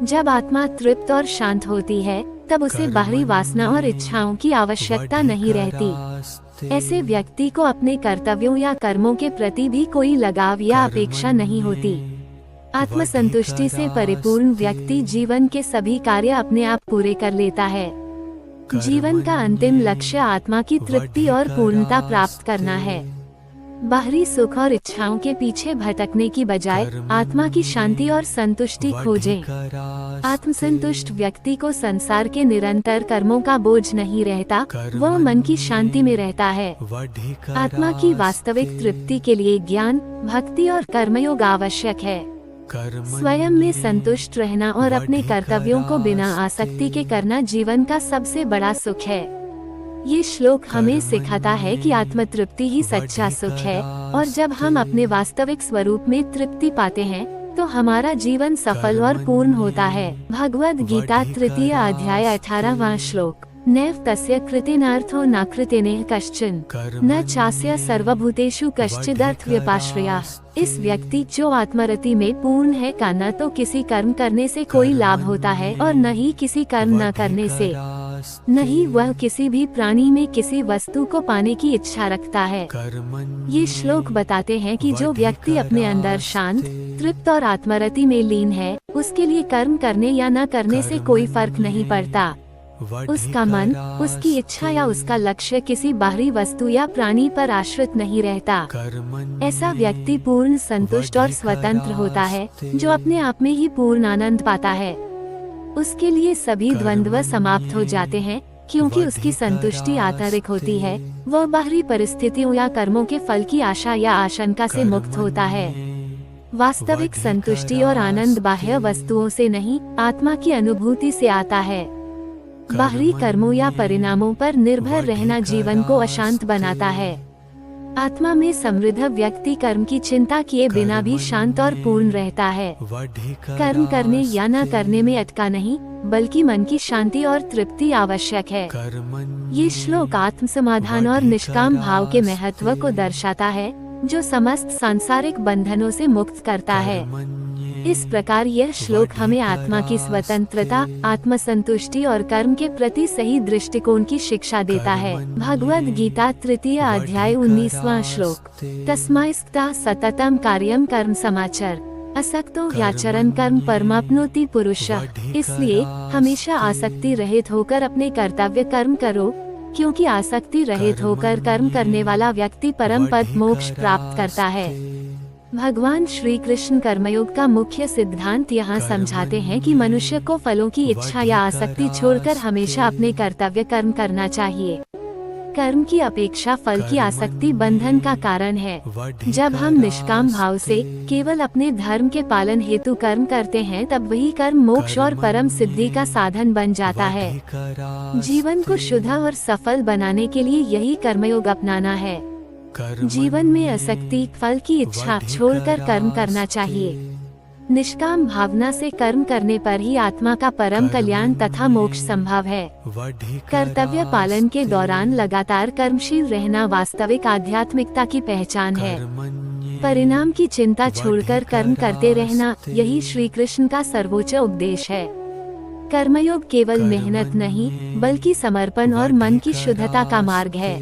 जब आत्मा तृप्त और शांत होती है, तब उसे बाहरी वासना और इच्छाओं की आवश्यकता नहीं रहती। ऐसे व्यक्ति को अपने कर्तव्यों या कर्मों के प्रति भी कोई लगाव या अपेक्षा नहीं होती। आत्मसंतुष्टि से परिपूर्ण व्यक्ति जीवन के सभी कार्य अपने आप पूरे कर लेता है। जीवन का अंतिम लक्ष्य आत्मा की तृप्ति और पूर्णता प्राप्त करना है। बाहरी सुख और इच्छाओं के पीछे भटकने की बजाय आत्मा की शांति और संतुष्टि खोजें। आत्मसंतुष्ट व्यक्ति को संसार के निरंतर कर्मों का बोझ नहीं रहता, वह मन की शांति में रहता है। आत्मा की वास्तविक तृप्ति के लिए ज्ञान, भक्ति और कर्मयोग आवश्यक है। स्वयं में संतुष्ट रहना और अपने कर्तव्यों को बिना आसक्ति के करना जीवन का सबसे बड़ा सुख है। ये श्लोक हमें सिखाता है कि आत्मतृप्ति ही सच्चा सुख है, और जब हम अपने वास्तविक स्वरूप में तृप्ति पाते हैं, तो हमारा जीवन सफल और पूर्ण होता है। भगवद गीता तृतीय अध्याय 18वां श्लोक। नैव तस्य कृतेनार्थो न कृतेनेह कश्चन न चास्य सर्वभूतेषु कश्चिदर्थ व्यपाश्रया। इस व्यक्ति जो आत्मरति में पूर्ण है का न तो किसी कर्म करने से कोई लाभ होता है और न ही किसी कर्म न करने से, न ही वह किसी भी प्राणी में किसी वस्तु को पाने की इच्छा रखता है। ये श्लोक बताते हैं कि जो व्यक्ति अपने अंदर शांत, तृप्त और आत्मरति में लीन है, उसके लिए कर्म करने या न करने से कोई फर्क नहीं पड़ता। उसका मन, उसकी इच्छा या उसका लक्ष्य किसी बाहरी वस्तु या प्राणी पर आश्रित नहीं रहता। ऐसा व्यक्ति पूर्ण संतुष्ट और स्वतंत्र होता है, जो अपने आप में ही पूर्ण आनंद पाता है। उसके लिए सभी द्वंद्व समाप्त हो जाते हैं, क्योंकि उसकी संतुष्टि आंतरिक होती है। वह बाहरी परिस्थितियों या कर्मों के फल की आशा या आशंका से मुक्त होता है। वास्तविक संतुष्टि और आनंद बाह्य वस्तुओं से नहीं, आत्मा की अनुभूति से आता है। बाहरी कर्मों या परिणामों पर निर्भर रहना जीवन को अशांत बनाता है। आत्मा में समृद्ध व्यक्ति कर्म की चिंता किए बिना भी शांत और पूर्ण रहता है। कर्म करने या न करने में अटका नहीं, बल्कि मन की शांति और तृप्ति आवश्यक है। ये श्लोक आत्म समाधान और निष्काम भाव के महत्व को दर्शाता है, जो समस्त सांसारिक बंधनों से मुक्त करता है। इस प्रकार यह श्लोक हमें आत्मा की स्वतंत्रता, आत्मसंतुष्टि और कर्म के प्रति सही दृष्टिकोण की शिक्षा देता है। भगवद गीता तृतीय अध्याय 19वां श्लोक। तस्मात्स्था सततम कार्यम कर्म समाचर असक्तो ह्याचरन् कर्म परमाप्नोति पुरुषः। इसलिए हमेशा आसक्ति रहित होकर अपने कर्तव्य कर्म करो, क्योंकि आसक्ति रहित होकर कर्म करने वाला व्यक्ति परम पद मोक्ष प्राप्त करता है। भगवान श्री कृष्ण कर्मयोग का मुख्य सिद्धांत यहाँ समझाते हैं कि मनुष्य को फलों की इच्छा या आसक्ति छोड़कर हमेशा अपने कर्तव्य कर्म करना चाहिए। कर्म की अपेक्षा फल की आसक्ति बंधन का कारण है। जब हम निष्काम भाव से केवल अपने धर्म के पालन हेतु कर्म करते हैं, तब वही कर्म मोक्ष और परम सिद्धि का साधन बन जाता है। जीवन को शुद्ध और सफल बनाने के लिए यही कर्मयोग अपनाना है। जीवन में आसक्ति, फल की इच्छा छोड़कर कर्म करना चाहिए। निष्काम भावना से कर्म करने पर ही आत्मा का परम कल्याण तथा मोक्ष संभव है। कर्तव्य पालन के दौरान लगातार कर्मशील रहना वास्तविक आध्यात्मिकता की पहचान है। परिणाम की चिंता छोड़कर कर्म करते रहना, यही श्री कृष्ण का सर्वोच्च उपदेश है। कर्मयोग केवल मेहनत नहीं, बल्कि समर्पण और मन की शुद्धता का मार्ग है।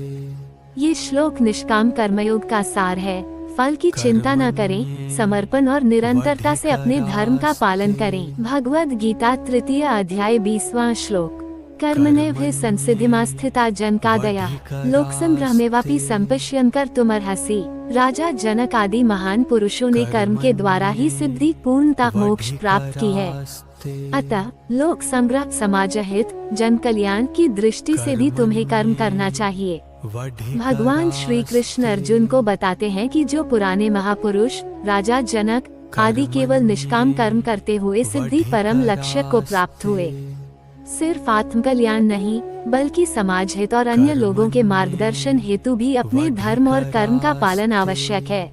ये श्लोक निष्काम कर्मयोग का सार है। फल की चिंता न करें, समर्पण और निरंतरता से अपने धर्म का पालन करें। भगवद गीता तृतीय अध्याय 20वां श्लोक। कर्मण्येव संसिद्धिमास्थिता जनकादया लोक संग्रह में वापी संपश्यंकर तुमर्हसि। राजा जनक आदि महान पुरुषों ने कर्म के द्वारा ही सिद्धि, पूर्णता, मोक्ष प्राप्त की है। अतः लोक संग्रह, समाज हित, जन कल्याण की दृष्टि से भी तुम्हें कर्म करना चाहिए। भगवान श्री कृष्ण अर्जुन को बताते हैं कि जो पुराने महापुरुष, राजा जनक आदि केवल निष्काम कर्म करते हुए सिद्धि, परम लक्ष्य को प्राप्त हुए। सिर्फ आत्म कल्याण नहीं, बल्कि समाज हित और अन्य लोगों के मार्गदर्शन हेतु भी अपने धर्म और कर्म का पालन आवश्यक है।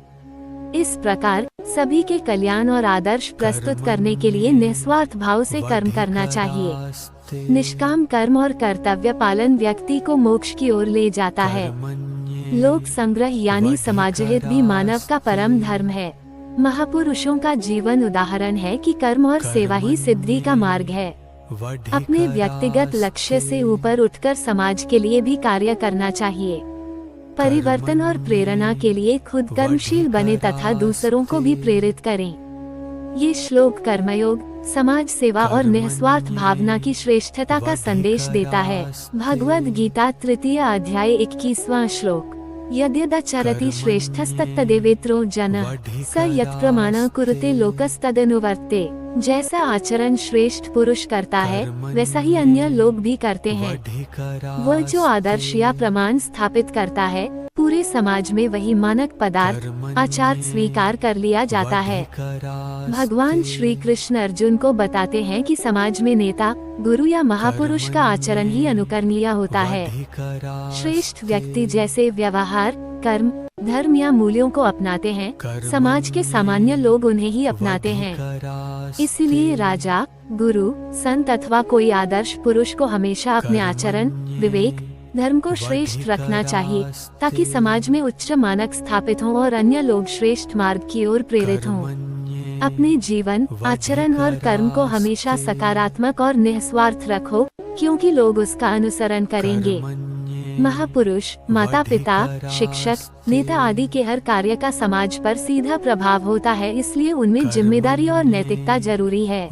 इस प्रकार सभी के कल्याण और आदर्श प्रस्तुत करने के लिए निस्वार्थ भाव से कर्म करना चाहिए। निष्काम कर्म और कर्तव्य पालन व्यक्ति को मोक्ष की ओर ले जाता है। लोक संग्रह यानी समाजहित भी मानव का परम धर्म है। महापुरुषों का जीवन उदाहरण है कि कर्म और सेवा ही सिद्धि का मार्ग है। अपने व्यक्तिगत लक्ष्य से ऊपर उठकर समाज के लिए भी कार्य करना चाहिए। परिवर्तन और प्रेरणा के लिए खुद कर्मशील बने तथा दूसरों को भी प्रेरित करें। ये श्लोक कर्मयोग, समाज सेवा और निस्वार्थ भावना की श्रेष्ठता का संदेश देता है। भगवद गीता तृतीय अध्याय 21वां श्लोक। यद्यदचरति श्रेष्ठस्तत्तदेवेत्रो जनः स यत्प्रमाणं कुरुते लोकस्तदनुवर्ते। जैसा आचरण श्रेष्ठ पुरुष करता है, वैसा ही अन्य लोग भी करते हैं। वह जो आदर्श या प्रमाण स्थापित करता है, पूरे समाज में वही मानक पदार्थ, आचार स्वीकार कर लिया जाता है। भगवान श्री कृष्ण अर्जुन को बताते हैं कि समाज में नेता, गुरु या महापुरुष का आचरण ही अनुकरणीय होता है। श्रेष्ठ व्यक्ति जैसे व्यवहार, कर्म, धर्म या मूल्यों को अपनाते हैं, समाज के सामान्य लोग उन्हें ही अपनाते हैं। इसलिए राजा, गुरु, संत अथवा कोई आदर्श पुरुष को हमेशा अपने आचरण, विवेक, धर्म को श्रेष्ठ रखना चाहिए, ताकि समाज में उच्च मानक स्थापित हों और अन्य लोग श्रेष्ठ मार्ग की ओर प्रेरित हों। अपने जीवन, आचरण और कर्म को हमेशा सकारात्मक और निस्वार्थ रखो, क्योंकि लोग उसका अनुसरण करेंगे। महापुरुष, माता पिता, शिक्षक, नेता आदि के हर कार्य का समाज पर सीधा प्रभाव होता है, इसलिए उनमें जिम्मेदारी और नैतिकता जरूरी है।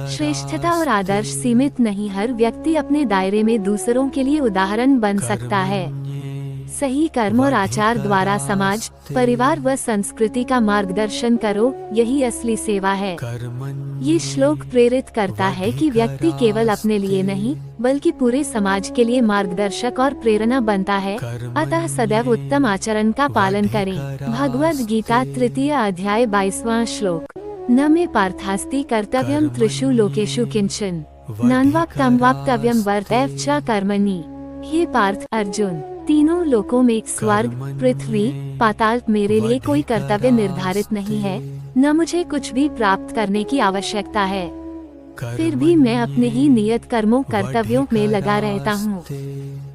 श्रेष्ठता और आदर्श सीमित नहीं, हर व्यक्ति अपने दायरे में दूसरों के लिए उदाहरण बन सकता है। सही कर्म और आचार द्वारा समाज, परिवार व संस्कृति का मार्गदर्शन करो, यही असली सेवा है। ये श्लोक प्रेरित करता है कि व्यक्ति केवल अपने लिए नहीं बल्कि पूरे समाज के लिए मार्गदर्शक और प्रेरणा बनता है। अतः सदैव उत्तम आचरण का पालन करें। भगवद गीता तृतीय अध्याय 22वां श्लोक। न मे पार्थास्ति कर्तव्यम त्रिषु लोकेषु किंचन नान्वाक्तम वाक्तव्यम वर्तैव च कर्मणि। हे पार्थ अर्जुन, तीनों लोकों में स्वर्ग, पृथ्वी, पाताल मेरे लिए कोई कर्तव्य निर्धारित नहीं है, न मुझे कुछ भी प्राप्त करने की आवश्यकता है। फिर भी मैं अपने ही नियत कर्मों कर्तव्यों में लगा रहता हूँ।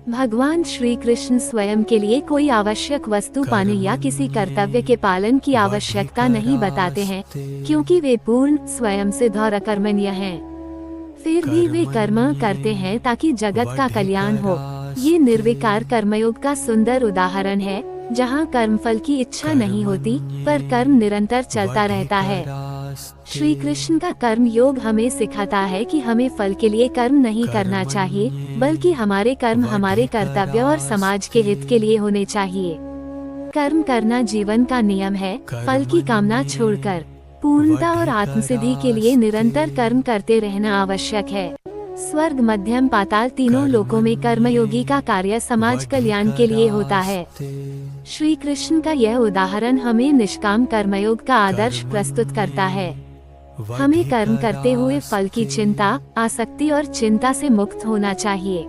भगवान श्री कृष्ण स्वयं के लिए कोई आवश्यक वस्तु पाने या किसी कर्तव्य के पालन की आवश्यकता नहीं बताते हैं, क्योंकि वे पूर्ण स्वयं सिद्ध और अकर्मण्य हैं। फिर भी वे कर्म करते हैं ताकि जगत का कल्याण हो। ये निर्विकार कर्मयोग का सुंदर उदाहरण है, जहाँ कर्मफल की इच्छा नहीं होती पर कर्म निरंतर चलता रहता है। श्री कृष्ण का कर्म योग हमें सिखाता है कि हमें फल के लिए कर्म नहीं करना चाहिए, बल्कि हमारे कर्म हमारे कर्तव्य और समाज के हित के लिए होने चाहिए। कर्म करना जीवन का नियम है, फल की कामना छोड़कर। पूर्णता और आत्मसिद्धि के लिए निरंतर कर्म करते रहना आवश्यक है। स्वर्ग, मध्यम, पाताल तीनों लोकों में कर्मयोगी का कार्य समाज कल्याण के लिए होता है। श्री कृष्ण का यह उदाहरण हमें निष्काम कर्मयोग का आदर्श प्रस्तुत करता है। हमें कर्म करते हुए फल की चिंता, आसक्ति और चिंता से मुक्त होना चाहिए।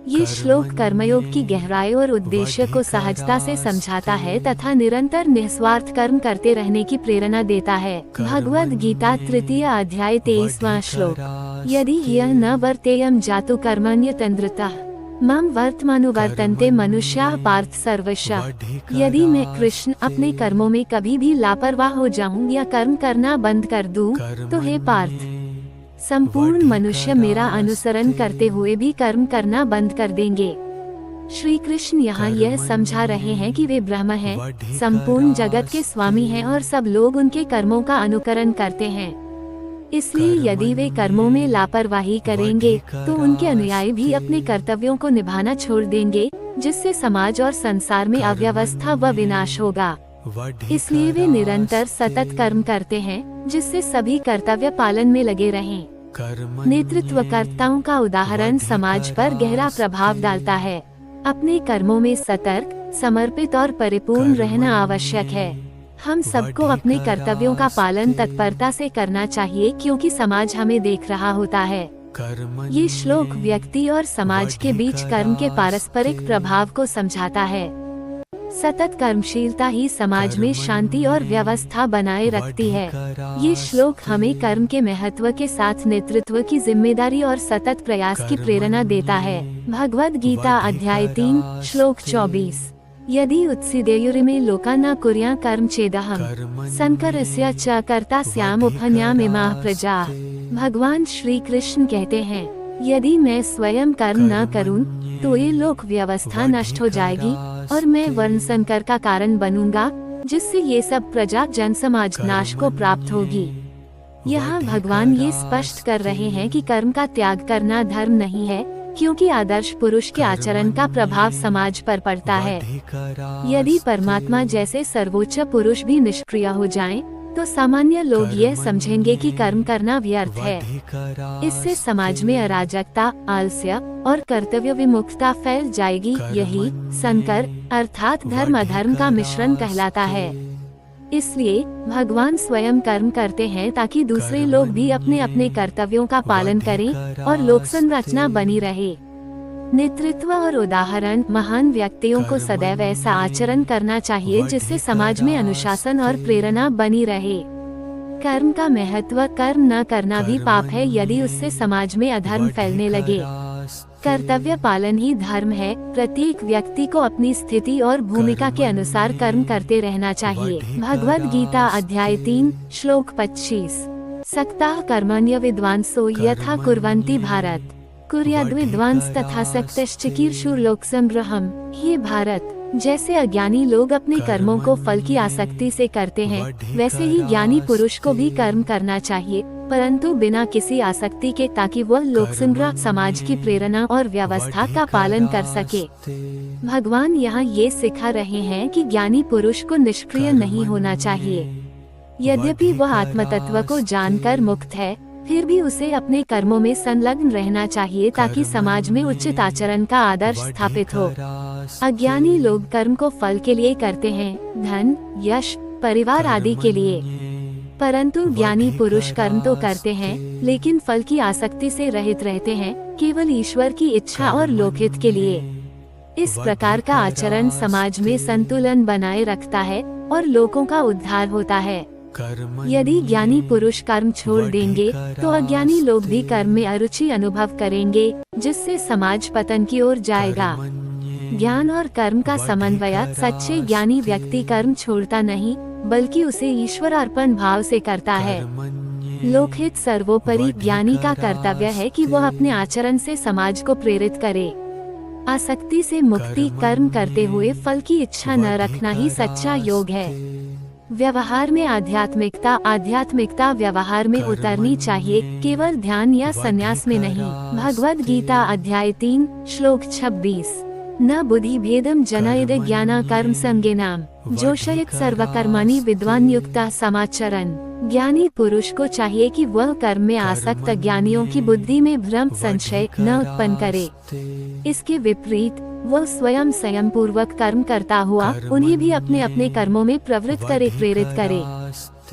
ये श्लोक कर्मयोग की गहराई और उद्देश्य को सहजता से समझाता है तथा निरंतर निस्वार्थ कर्म करते रहने की प्रेरणा देता है। भगवद गीता तृतीय अध्याय 23वां श्लोक। यदि यह न वर्तेयम जातु कर्मण्यतन्द्रतः मम वर्तमानुवर्तन्ते मनुष्याः पार्थ सर्वशः। यदि मैं कृष्ण अपने कर्मों में कभी भी लापरवाह हो जाऊं या कर्म करना बंद कर दूं, तो हे पार्थ, संपूर्ण मनुष्य मेरा अनुसरण करते हुए भी कर्म करना बंद कर देंगे। श्री कृष्ण यहाँ यह समझा रहे हैं कि वे ब्रह्म हैं, संपूर्ण जगत के स्वामी हैं और सब लोग उनके कर्मों का अनुकरण करते हैं। इसलिए यदि वे कर्मों में लापरवाही करेंगे तो उनके अनुयायी भी अपने कर्तव्यों को निभाना छोड़ देंगे, जिससे समाज और संसार में अव्यवस्था व विनाश होगा। इसलिए वे निरंतर सतत कर्म करते हैं, जिससे सभी कर्तव्य पालन में लगे रहें। नेतृत्वकर्ताओं का उदाहरण समाज पर गहरा प्रभाव डालता है। अपने कर्मों में सतर्क, समर्पित और परिपूर्ण रहना आवश्यक है। हम सबको अपने कर्तव्यों का पालन तत्परता से करना चाहिए, क्योंकि समाज हमें देख रहा होता है। ये श्लोक व्यक्ति और समाज के बीच कर्म के पारस्परिक प्रभाव को समझाता है। सतत कर्मशीलता ही समाज में शांति और व्यवस्था बनाए रखती है। ये श्लोक हमें कर्म के महत्व के साथ नेतृत्व की जिम्मेदारी और सतत प्रयास की प्रेरणा देता है। भगवद गीता अध्याय 3 श्लोक 24। यदि उत्सिदेयुरिमे लोका न कुर्या कर्म चेदहम संकरस्य च कर्ता स्याम उपहन्याम इमाः प्रजाः। भगवान श्री कृष्ण कहते हैं, यदि मैं स्वयं कर्म न करूं, तो ये लोक व्यवस्था नष्ट हो जाएगी और मैं वर्ण संकर का कारण बनूंगा, जिससे ये सब प्रजा जन समाज नाश को प्राप्त होगी। यहाँ भगवान ये स्पष्ट कर रहे हैं कि कर्म का त्याग करना धर्म नहीं है, क्योंकि आदर्श पुरुष के आचरण का प्रभाव समाज पर पड़ता है। यदि परमात्मा जैसे सर्वोच्च पुरुष भी निष्क्रिय हो जाएं, तो सामान्य लोग यह समझेंगे कि कर्म करना व्यर्थ है। इससे समाज में अराजकता, आलस्य और कर्तव्य विमुखता फैल जाएगी। यही संकर अर्थात धर्म अधर्म का मिश्रण कहलाता है। इसलिए भगवान स्वयं कर्म करते हैं ताकि दूसरे लोग भी अपने अपने कर्तव्यों का पालन करें और लोक संरचना बनी रहे। नेतृत्व और उदाहरण। महान व्यक्तियों को सदैव ऐसा आचरण करना चाहिए जिससे समाज में अनुशासन और प्रेरणा बनी रहे। कर्म का महत्व। कर्म न करना भी पाप है यदि उससे समाज में अधर्म फैलने लगे। कर्तव्य पालन ही धर्म है। प्रत्येक व्यक्ति को अपनी स्थिति और भूमिका के अनुसार कर्म करते रहना चाहिए। भगवद गीता अध्याय 3 श्लोक 25। सक्ताः कर्मण्य विद्वांसो यथा कुर्वन्ति भारत कुर्याद् विद्वांस तथा सक्तश्चिकीर्षुर्लोक संग्रहम्। हे भारत, जैसे अज्ञानी लोग अपने कर्मों को फल की आसक्ति से करते हैं, वैसे ही ज्ञानी पुरुष को भी कर्म करना चाहिए, परंतु बिना किसी आसक्ति के, ताकि वह लोक संग्रह समाज की प्रेरणा और व्यवस्था का पालन कर सके। भगवान यहाँ ये सिखा रहे हैं कि ज्ञानी पुरुष को निष्क्रिय नहीं होना चाहिए। यद्यपि वह आत्म तत्व को जानकर मुक्त है, फिर भी उसे अपने कर्मों में संलग्न रहना चाहिए ताकि समाज में उचित आचरण का आदर्श स्थापित हो। अज्ञानी लोग कर्म को फल के लिए करते हैं, धन, यश, परिवार आदि के लिए, परंतु ज्ञानी पुरुष कर्म तो करते हैं लेकिन फल की आसक्ति से रहित रहते हैं, केवल ईश्वर की इच्छा और लोकहित के लिए। इस प्रकार का आचरण समाज में संतुलन बनाए रखता है और लोगों का उद्धार होता है। यदि ज्ञानी पुरुष कर्म छोड़ देंगे तो अज्ञानी लोग भी कर्म में अरुचि अनुभव करेंगे, जिससे समाज पतन की ओर जाएगा। ज्ञान और कर्म का समन्वय सच्चे ज्ञानी व्यक्ति कर्म छोड़ता नहीं बल्कि उसे ईश्वर अर्पण भाव से करता है। लोकहित सर्वोपरि ज्ञानी का कर्तव्य है कि वह अपने आचरण से समाज को प्रेरित करे। आसक्ति से मुक्ति, कर्म करते हुए फल की इच्छा न रखना ही सच्चा योग है। व्यवहार में आध्यात्मिकता व्यवहार में उतरनी चाहिए, केवल ध्यान या संन्यास में नहीं। भगवद गीता अध्याय 3 श्लोक 26। न बुद्धि भेदम जनयद ज्ञाना कर्म संज्ञानाम जोशयत सर्वकर्माणि विद्वान युक्ता समाचरन्। ज्ञानी पुरुष को चाहिए कि वह कर्म में आसक्त ज्ञानियों की बुद्धि में भ्रम संशय न उत्पन्न करे। इसके विपरीत वह स्वयं संयम पूर्वक कर्म करता हुआ उन्हें भी अपने अपने कर्मों में प्रवृत्त करे, प्रेरित करे।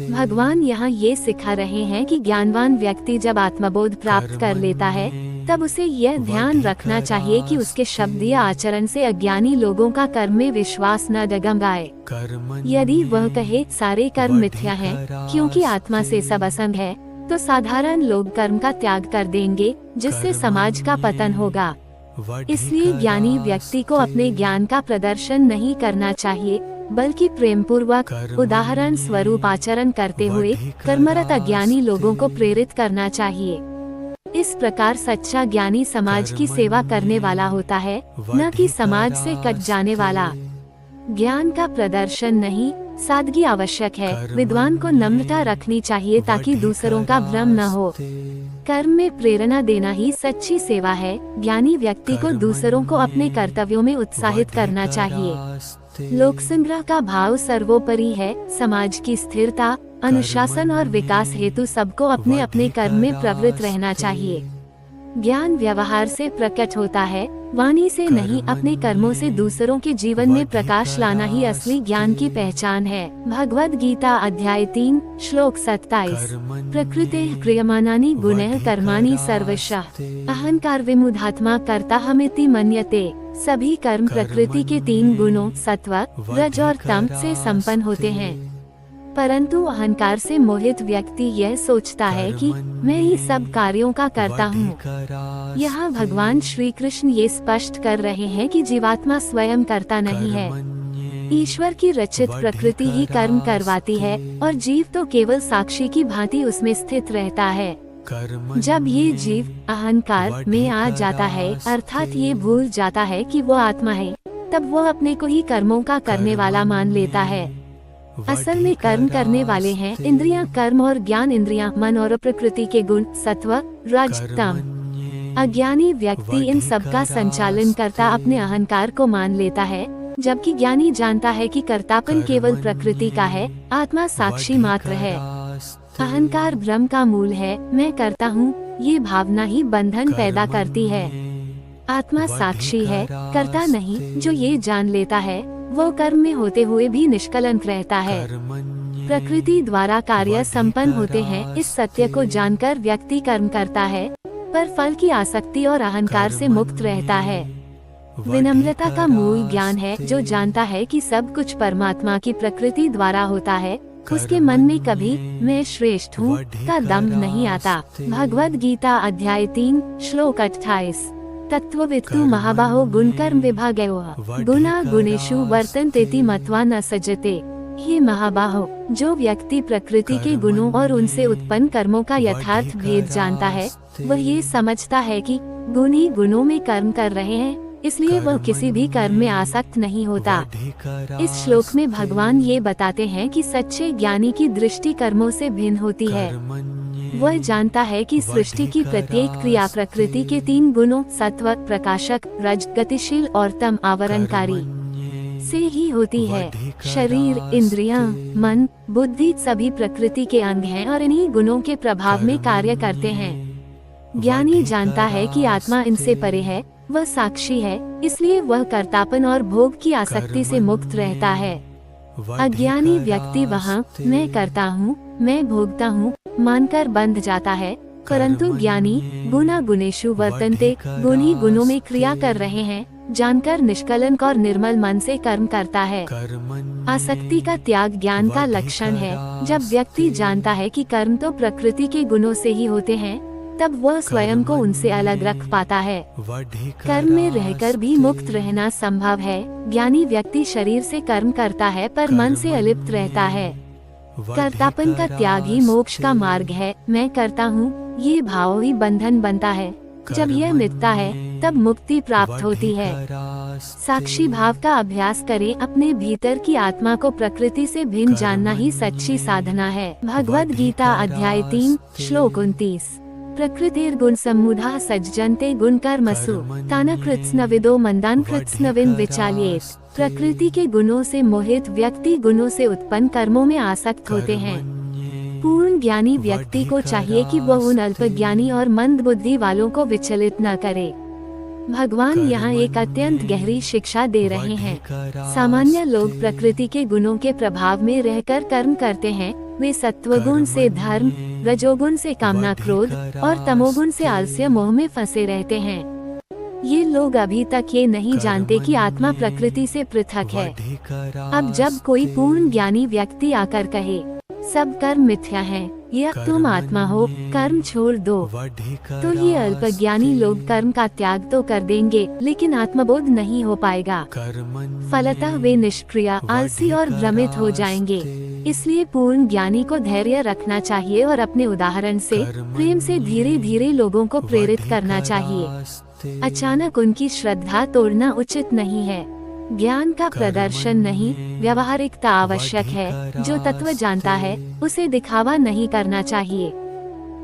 भगवान यहाँ ये सिखा रहे हैं कि ज्ञानवान व्यक्ति जब आत्मबोध प्राप्त कर लेता है तब उसे यह ध्यान रखना चाहिए कि उसके शब्द या आचरण से अज्ञानी लोगों का कर्म में विश्वास न डगमगाए। यदि वह कहे सारे कर्म मिथ्या हैं क्योंकि आत्मा से सब असंग है, तो साधारण लोग कर्म का त्याग कर देंगे, जिससे समाज का पतन होगा। इसलिए ज्ञानी व्यक्ति को अपने ज्ञान का प्रदर्शन नहीं करना चाहिए, बल्कि प्रेम पूर्वक उदाहरण स्वरूप आचरण करते हुए कर्मरत अज्ञानी लोगों को प्रेरित करना चाहिए। इस प्रकार सच्चा ज्ञानी समाज की सेवा करने वाला होता है, न कि समाज से कट जाने वाला। ज्ञान का प्रदर्शन नहीं, सादगी आवश्यक है। विद्वान को नम्रता रखनी चाहिए ताकि दूसरों का भ्रम न हो। कर्म में प्रेरणा देना ही सच्ची सेवा है। ज्ञानी व्यक्ति को दूसरों को अपने कर्तव्यों में उत्साहित करना चाहिए। लोक संग्रह का भाव सर्वोपरि है। समाज की स्थिरता, अनुशासन और विकास हेतु सबको अपने अपने कर्म में प्रवृत्त रहना चाहिए। ज्ञान व्यवहार से प्रकट होता है, वाणी से नहीं। अपने कर्मों से दूसरों के जीवन में प्रकाश लाना ही असली ज्ञान की पहचान है। भगवद गीता अध्याय 3 श्लोक 27। प्रकृतेः क्रियमाणानि गुणैः कर्माणि सर्वशः अहंकार विमूढात्मा कर्ताहमिति मन्यते। सभी कर्म प्रकृति के 3 गुणों सत्व, रज और तम से संपन्न होते हैं, परंतु अहंकार से मोहित व्यक्ति यह सोचता है कि मैं ही सब कार्यों का करता हूँ। यहाँ भगवान श्री कृष्ण ये स्पष्ट कर रहे हैं कि जीवात्मा स्वयं करता नहीं है। ईश्वर की रचित प्रकृति ही कर्म करवाती है और जीव तो केवल साक्षी की भांति उसमें स्थित रहता है। जब ये जीव अहंकार में आ जाता है, अर्थात ये भूल जाता है कि वो आत्मा है, तब वो अपने को ही कर्मों का करने वाला मान लेता है। असल में कर्म करने वाले हैं इंद्रियां, कर्म और ज्ञान इंद्रियां, मन और प्रकृति के गुण सत्व, रज, तम। अज्ञानी व्यक्ति इन सब का संचालन करता अपने अहंकार को मान लेता है, जबकि ज्ञानी जानता है कि कर्तापन केवल प्रकृति का है, आत्मा साक्षी मात्र है। अहंकार भ्रम का मूल है। मैं करता हूँ, ये भावना ही बंधन पैदा करती है। आत्मा साक्षी है, करता नहीं। जो ये जान लेता है वो कर्म में होते हुए भी निष्कलंक रहता है। प्रकृति द्वारा कार्य संपन्न होते हैं, इस सत्य को जानकर व्यक्ति कर्म करता है, पर फल की आसक्ति और अहंकार से मुक्त रहता है। विनम्रता का मूल ज्ञान है। जो जानता है कि सब कुछ परमात्मा की प्रकृति द्वारा होता है, उसके मन में कभी मैं श्रेष्ठ हूँ का दम्भ नहीं आता। भगवद गीता अध्याय 3 श्लोक 28। तत्त्ववित्तु महाबाहो गुणकर्म विभागयोः गुणा गुणेषु वर्तन्ते मत्वा न सजते। हे महाबाहो, जो व्यक्ति प्रकृति के गुणों और उनसे उत्पन्न कर्मों का यथार्थ भेद जानता है, वह ये समझता है कि गुण ही गुणों में कर्म कर रहे हैं, इसलिए वह किसी भी कर्म में आसक्त नहीं होता। इस श्लोक में भगवान ये बताते हैं कि सच्चे ज्ञानी की दृष्टि कर्मों से भिन्न होती है। वह जानता है कि सृष्टि की प्रत्येक क्रिया प्रकृति के 3 गुणों सत्व, प्रकाशक, रज, गतिशील और तम आवरणकारी से ही होती है। शरीर, इंद्रियां, मन, बुद्धि सभी प्रकृति के अंग हैं और इन्हीं गुणों के प्रभाव में कार्य करते हैं। ज्ञानी जानता है कि आत्मा इनसे परे है, वह साक्षी है, इसलिए वह कर्तापन और भोग की आसक्ति से मुक्त रहता है। अज्ञानी व्यक्ति वहाँ मैं करता हूँ, मैं भोगता हूँ मानकर बंध जाता है, परंतु ज्ञानी गुना गुणेषु वर्तन्ते, गुण ही गुणों में क्रिया कर रहे हैं जानकर निष्कलंक और निर्मल मन से कर्म करता है। आसक्ति का त्याग ज्ञान का लक्षण है। जब व्यक्ति जानता है कि कर्म तो प्रकृति के गुणों से ही होते हैं, तब वह स्वयं को उनसे अलग रख पाता है। कर्म में रहकर भी मुक्त रहना संभव है। ज्ञानी व्यक्ति शरीर से कर्म करता है पर मन से अलिप्त रहता है। कर्तापन का त्याग ही मोक्ष का मार्ग है। मैं करता हूँ, ये भाव ही बंधन बनता है। जब यह मिटता है तब मुक्ति प्राप्त होती है। साक्षी भाव का अभ्यास करें। अपने भीतर की आत्मा को प्रकृति से भिन्न जानना ही सच्ची साधना है। भगवद गीता अध्याय 3 श्लोक 29। प्रकृतिर्गुण सम्मूढ़ा सज्जन्ते गुण कर्मसु तान कृत्स्नविदो मंदान कृत्स्नविन विचाल्येत। प्रकृति के गुणों से मोहित व्यक्ति गुणों से उत्पन्न कर्मों में आसक्त होते हैं। पूर्ण ज्ञानी व्यक्ति को चाहिए कि वह उन अल्पज्ञानी और मंद बुद्धि वालों को विचलित न करे। भगवान यहाँ एक अत्यंत गहरी शिक्षा दे रहे हैं। सामान्य लोग प्रकृति के गुणों के प्रभाव में रहकर कर्म करते हैं। वे सत्वगुण से धर्म, रजोगुण से कामना क्रोध और तमोगुण से आलस्य मोह में फंसे रहते हैं। ये लोग अभी तक ये नहीं जानते कि आत्मा प्रकृति से पृथक है। अब जब कोई पूर्ण ज्ञानी व्यक्ति आकर कहे सब कर्म मिथ्या हैं, यह तुम आत्मा हो, कर्म छोड़ दो, तो ये अल्पज्ञानी लोग कर्म का त्याग तो कर देंगे, लेकिन आत्मबोध नहीं हो पाएगा। फलतः वे निष्क्रिय, आलसी और भ्रमित हो जाएंगे। इसलिए पूर्ण ज्ञानी को धैर्य रखना चाहिए और अपने उदाहरण से, प्रेम से धीरे धीरे लोगों को प्रेरित करना चाहिए। अचानक उनकी श्रद्धा तोड़ना उचित नहीं है। ज्ञान का प्रदर्शन नहीं, व्यवहारिकता आवश्यक है। जो तत्व जानता है उसे दिखावा नहीं करना चाहिए।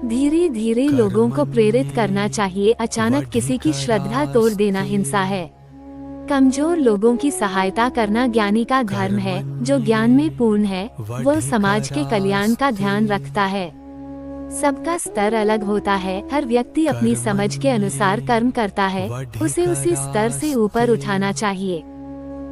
धीरे धीरे लोगों को प्रेरित करना चाहिए। अचानक किसी की श्रद्धा तोड़ देना हिंसा है। कमजोर लोगों की सहायता करना ज्ञानी का धर्म है। जो ज्ञान में पूर्ण है वह समाज के कल्याण का ध्यान रखता है। सबका स्तर अलग होता है। हर व्यक्ति अपनी समझ के अनुसार कर्म करता है। उसे उसी स्तर से ऊपर उठाना चाहिए।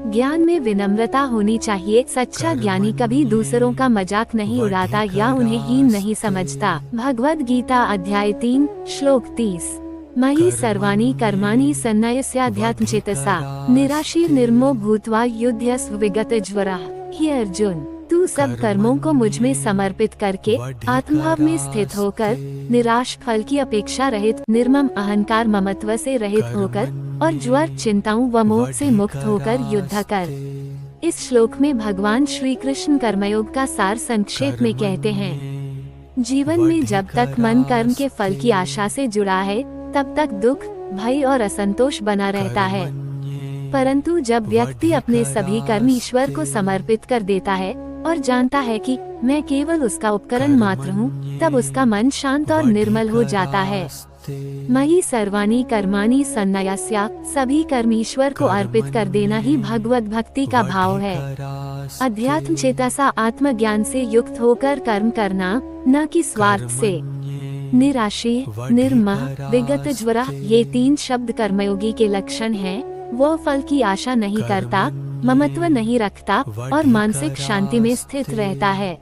ज्ञान में विनम्रता होनी चाहिए। सच्चा ज्ञानी कभी दूसरों का मजाक नहीं उड़ाता या उन्हें हीन नहीं समझता। भगवद गीता अध्याय 3 श्लोक 30। मयि सर्वाणि कर्माणि सन्न्यस्याध्यात्मचेतसा निराशीर निर्मो भूत्वा युध्यस्व विगतज्वरः। हे अर्जुन, तू सब कर्मों को मुझ में समर्पित करके आत्मभाव में स्थित होकर, निराश फल की अपेक्षा रहित, निर्मम अहंकार ममत्व से रहित होकर और ज्वर चिंताओं व मोह से मुक्त होकर युद्ध कर। इस श्लोक में भगवान श्री कृष्ण कर्मयोग का सार संक्षेप में कहते हैं। जीवन में जब तक मन कर्म के फल की आशा से जुड़ा है, तब तक दुख, भय और असंतोष बना रहता है। परंतु जब व्यक्ति अपने सभी कर्म ईश्वर को समर्पित कर देता है और जानता है कि मैं केवल उसका उपकरण मात्र हूँ, तब उसका मन शांत और निर्मल हो जाता है। मयि सर्वाणि कर्माणि सन्न्यस्या, सभी कर्म ईश्वर को अर्पित कर देना ही भगवत भक्ति का भाव है। अध्यात्म चेतसा, आत्मज्ञान से युक्त होकर कर्म करना, न कि स्वार्थ से। निराशी, निर्मह, विगतज्वरः, ये 3 शब्द कर्मयोगी के लक्षण हैं। वो फल की आशा नहीं करता, ममत्व नहीं रखता और मानसिक शांति में स्थित रहता है।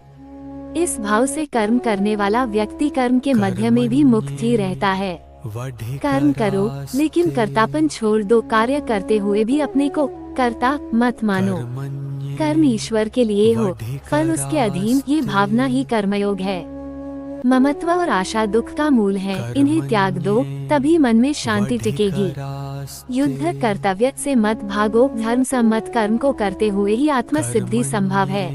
इस भाव से कर्म करने वाला व्यक्ति कर्म के मध्य में भी मुक्त ही रहता है। कर्म करो लेकिन कर्तापन छोड़ दो। कार्य करते हुए भी अपने को कर्ता मत मानो। कर्म ईश्वर के लिए हो, फल उसके अधीन, ये भावना ही कर्मयोग है। ममत्व और आशा दुख का मूल है। इन्हें त्याग दो, तभी मन में शांति टिकेगी। युद्ध कर्तव्य से मत भागो। धर्म सम्मत कर्म को करते हुए ही आत्म सिद्धि संभव है।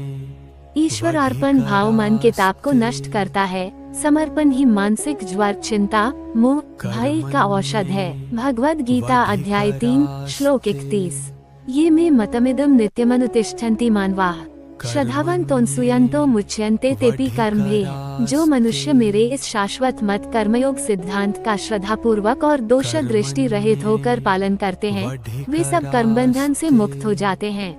ईश्वर अर्पण भाव मन के ताप को नष्ट करता है। समर्पण ही मानसिक ज्वर, चिंता, मोह, भय का औषध है। भगवद गीता अध्याय 3 श्लोक 31। ये मे मतमिदं नित्यमनुतिष्ठन्ति मानवाः श्रद्धावंतो सुयंतो मुच्यन्ते तेपि कर्मभि। जो मनुष्य मेरे इस शाश्वत मत कर्मयोग सिद्धांत का श्रद्धा पूर्वक और दोष दृष्टि रहित होकर पालन करते हैं, वे सब कर्म बंधन से मुक्त हो जाते हैं।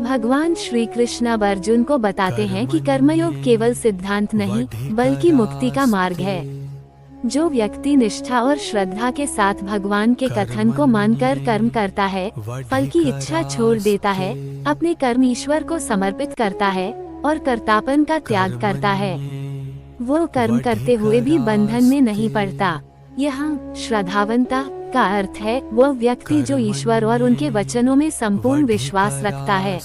भगवान श्री कृष्ण अब अर्जुन को बताते हैं कि कर्मयोग केवल सिद्धांत नहीं बल्कि मुक्ति का मार्ग है। जो व्यक्ति निष्ठा और श्रद्धा के साथ भगवान के कथन को मानकर कर्म करता है, फल की इच्छा छोड़ देता है, अपने कर्म ईश्वर को समर्पित करता है और कर्तापन का त्याग करता है, वो कर्म करते हुए भी बंधन में नहीं पड़ता। यहाँ श्रद्धावंता का अर्थ है वो व्यक्ति जो ईश्वर और उनके वचनों में संपूर्ण विश्वास रखता है,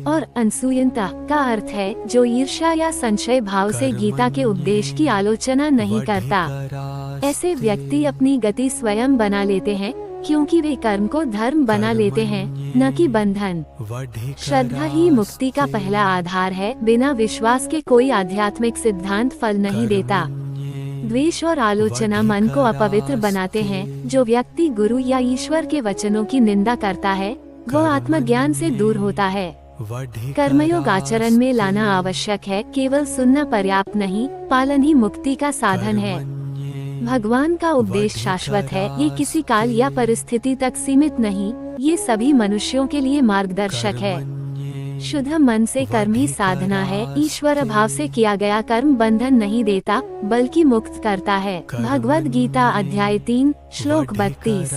और अनसूयता का अर्थ है जो ईर्ष्या या संशय भाव से गीता के उपदेश की आलोचना नहीं करता। ऐसे व्यक्ति अपनी गति स्वयं बना लेते हैं क्योंकि वे कर्म को धर्म बना लेते हैं, न कि बंधन। श्रद्धा ही मुक्ति का पहला आधार है। बिना विश्वास के कोई आध्यात्मिक सिद्धांत फल नहीं देता। द्वेष और आलोचना मन को अपवित्र बनाते हैं। जो व्यक्ति गुरु या ईश्वर के वचनों की निंदा करता है वो आत्मज्ञान से दूर होता है। कर्मयोग आचरण में लाना आवश्यक है, केवल सुनना पर्याप्त नहीं, पालन ही मुक्ति का साधन है। भगवान का उपदेश शाश्वत है, ये किसी काल या परिस्थिति तक सीमित नहीं, ये सभी मनुष्यों के लिए मार्गदर्शक है। शुद्ध मन से कर्म ही साधना है। ईश्वर भाव से किया गया कर्म बंधन नहीं देता बल्कि मुक्त करता है। भगवद गीता अध्याय 3 श्लोक 32।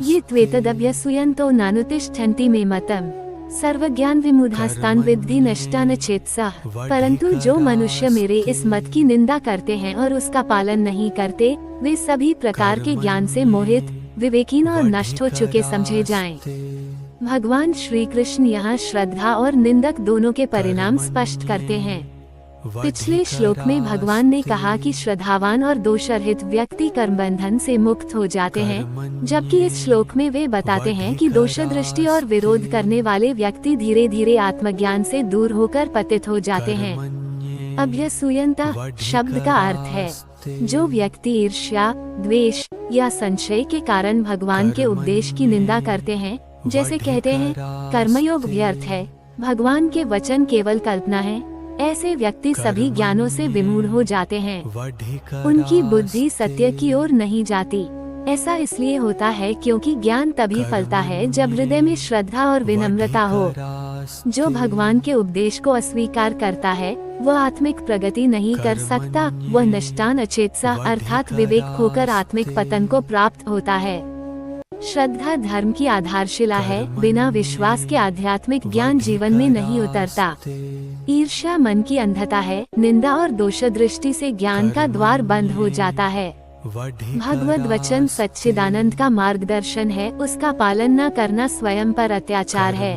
ये त्वेतदभ्यसूयन्तो नानुतिष्ठन्ति मे मतम् सर्वज्ञान विमूढ़ास्तान् विद्धि नष्टान चेतसः। परंतु जो मनुष्य मेरे इस मत की निंदा करते हैं और उसका पालन नहीं करते, वे सभी प्रकार के ज्ञान से मोहित, विवेकहीन और नष्ट हो चुके समझे जाएं। भगवान श्री कृष्ण यहाँ श्रद्धा और निंदक दोनों के परिणाम स्पष्ट करते हैं। पिछले श्लोक में भगवान ने कहा कि श्रद्धावान और दोषरहित व्यक्ति कर्म बंधन से मुक्त हो जाते हैं, जबकि इस श्लोक में वे बताते हैं कि दोष दृष्टि और विरोध करने वाले व्यक्ति धीरे धीरे आत्मज्ञान से दूर होकर पतित हो जाते हैं। अभ्यसूयन्ता शब्द का अर्थ है जो व्यक्ति ईर्ष्या, द्वेष या संशय के कारण भगवान के उपदेश की निंदा करते हैं, जैसे कहते हैं कर्मयोग व्यर्थ है, भगवान के वचन केवल कल्पना है, ऐसे व्यक्ति सभी ज्ञानों से विमूढ़ हो जाते हैं। उनकी बुद्धि सत्य की ओर नहीं जाती। ऐसा इसलिए होता है क्योंकि ज्ञान तभी फलता है जब हृदय में श्रद्धा और विनम्रता हो। जो भगवान के उपदेश को अस्वीकार करता है वह आत्मिक प्रगति नहीं कर सकता। वह नष्टान अचेतसा अर्थात विवेक खोकर आत्मिक पतन को प्राप्त होता है। श्रद्धा धर्म की आधारशिला है। बिना विश्वास के आध्यात्मिक ज्ञान जीवन में नहीं उतरता। ईर्ष्या मन की अंधता है। निंदा और दोष दृष्टि से ज्ञान का द्वार बंद हो जाता है। भगवद वचन सच्चिदानंद का मार्गदर्शन है, उसका पालन न करना स्वयं पर अत्याचार है।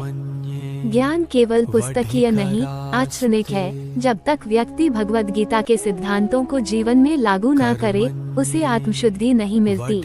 ज्ञान केवल पुस्तकीय नहीं, आचरणिक है। जब तक व्यक्ति भगवद गीता के सिद्धांतों को जीवन में लागू न करे, उसे आत्मशुद्धि नहीं मिलती।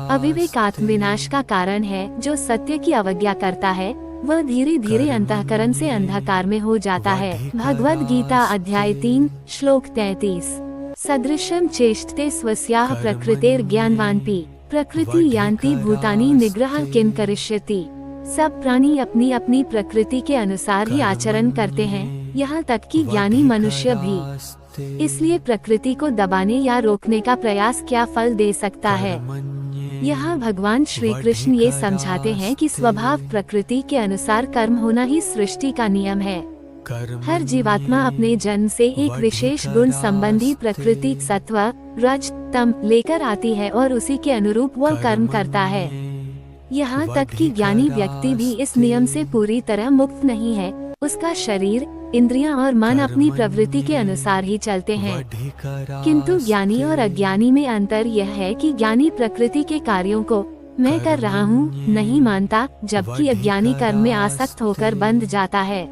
अविवेक आत्मविनाश का कारण है। जो सत्य की अवज्ञा करता है वह धीरे धीरे अंतःकरण से अंधकार में हो जाता है। भगवद गीता अध्याय 3 श्लोक 33। सदृशं चेष्टते स्वस्याः प्रकृतेर ज्ञानवानपि प्रकृति यान्ति भूतानि निग्रह किं करिष्यति। सब प्राणी अपनी अपनी प्रकृति के अनुसार ही आचरण करते हैं, यहाँ तक कि ज्ञानी मनुष्य भी। इसलिए प्रकृति को दबाने या रोकने का प्रयास क्या फल दे सकता है। यहाँ भगवान श्री कृष्ण ये समझाते हैं कि स्वभाव प्रकृति के अनुसार कर्म होना ही सृष्टि का नियम है। हर जीवात्मा अपने जन्म से एक विशेष गुण संबंधी प्रकृति सत्व, रज, तम लेकर आती है और उसी के अनुरूप वह कर्म करता है। यहाँ तक कि ज्ञानी व्यक्ति भी इस नियम से पूरी तरह मुक्त नहीं है। उसका शरीर, इंद्रियां और मन अपनी प्रवृत्ति के अनुसार ही चलते हैं। किंतु ज्ञानी और अज्ञानी में अंतर यह है कि ज्ञानी प्रकृति के कार्यों को मैं कर रहा हूँ नहीं मानता, जबकि अज्ञानी कर्म में आसक्त होकर बंध जाता है।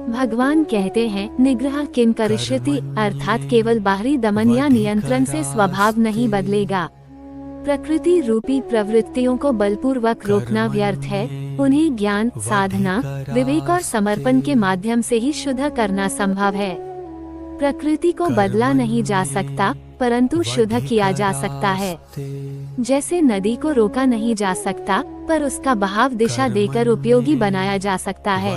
भगवान कहते हैं निग्रह किं करिष्यति, अर्थात केवल बाहरी दमन या नियंत्रण से स्वभाव नहीं बदलेगा। प्रकृति रूपी प्रवृत्तियों को बलपूर्वक रोकना व्यर्थ है। उन्हें ज्ञान, साधना, विवेक और समर्पण के माध्यम से ही शुद्ध करना संभव है। प्रकृति को बदला नहीं जा सकता, परंतु शुद्ध किया जा सकता है। जैसे नदी को रोका नहीं जा सकता, पर उसका बहाव दिशा देकर उपयोगी बनाया जा सकता है।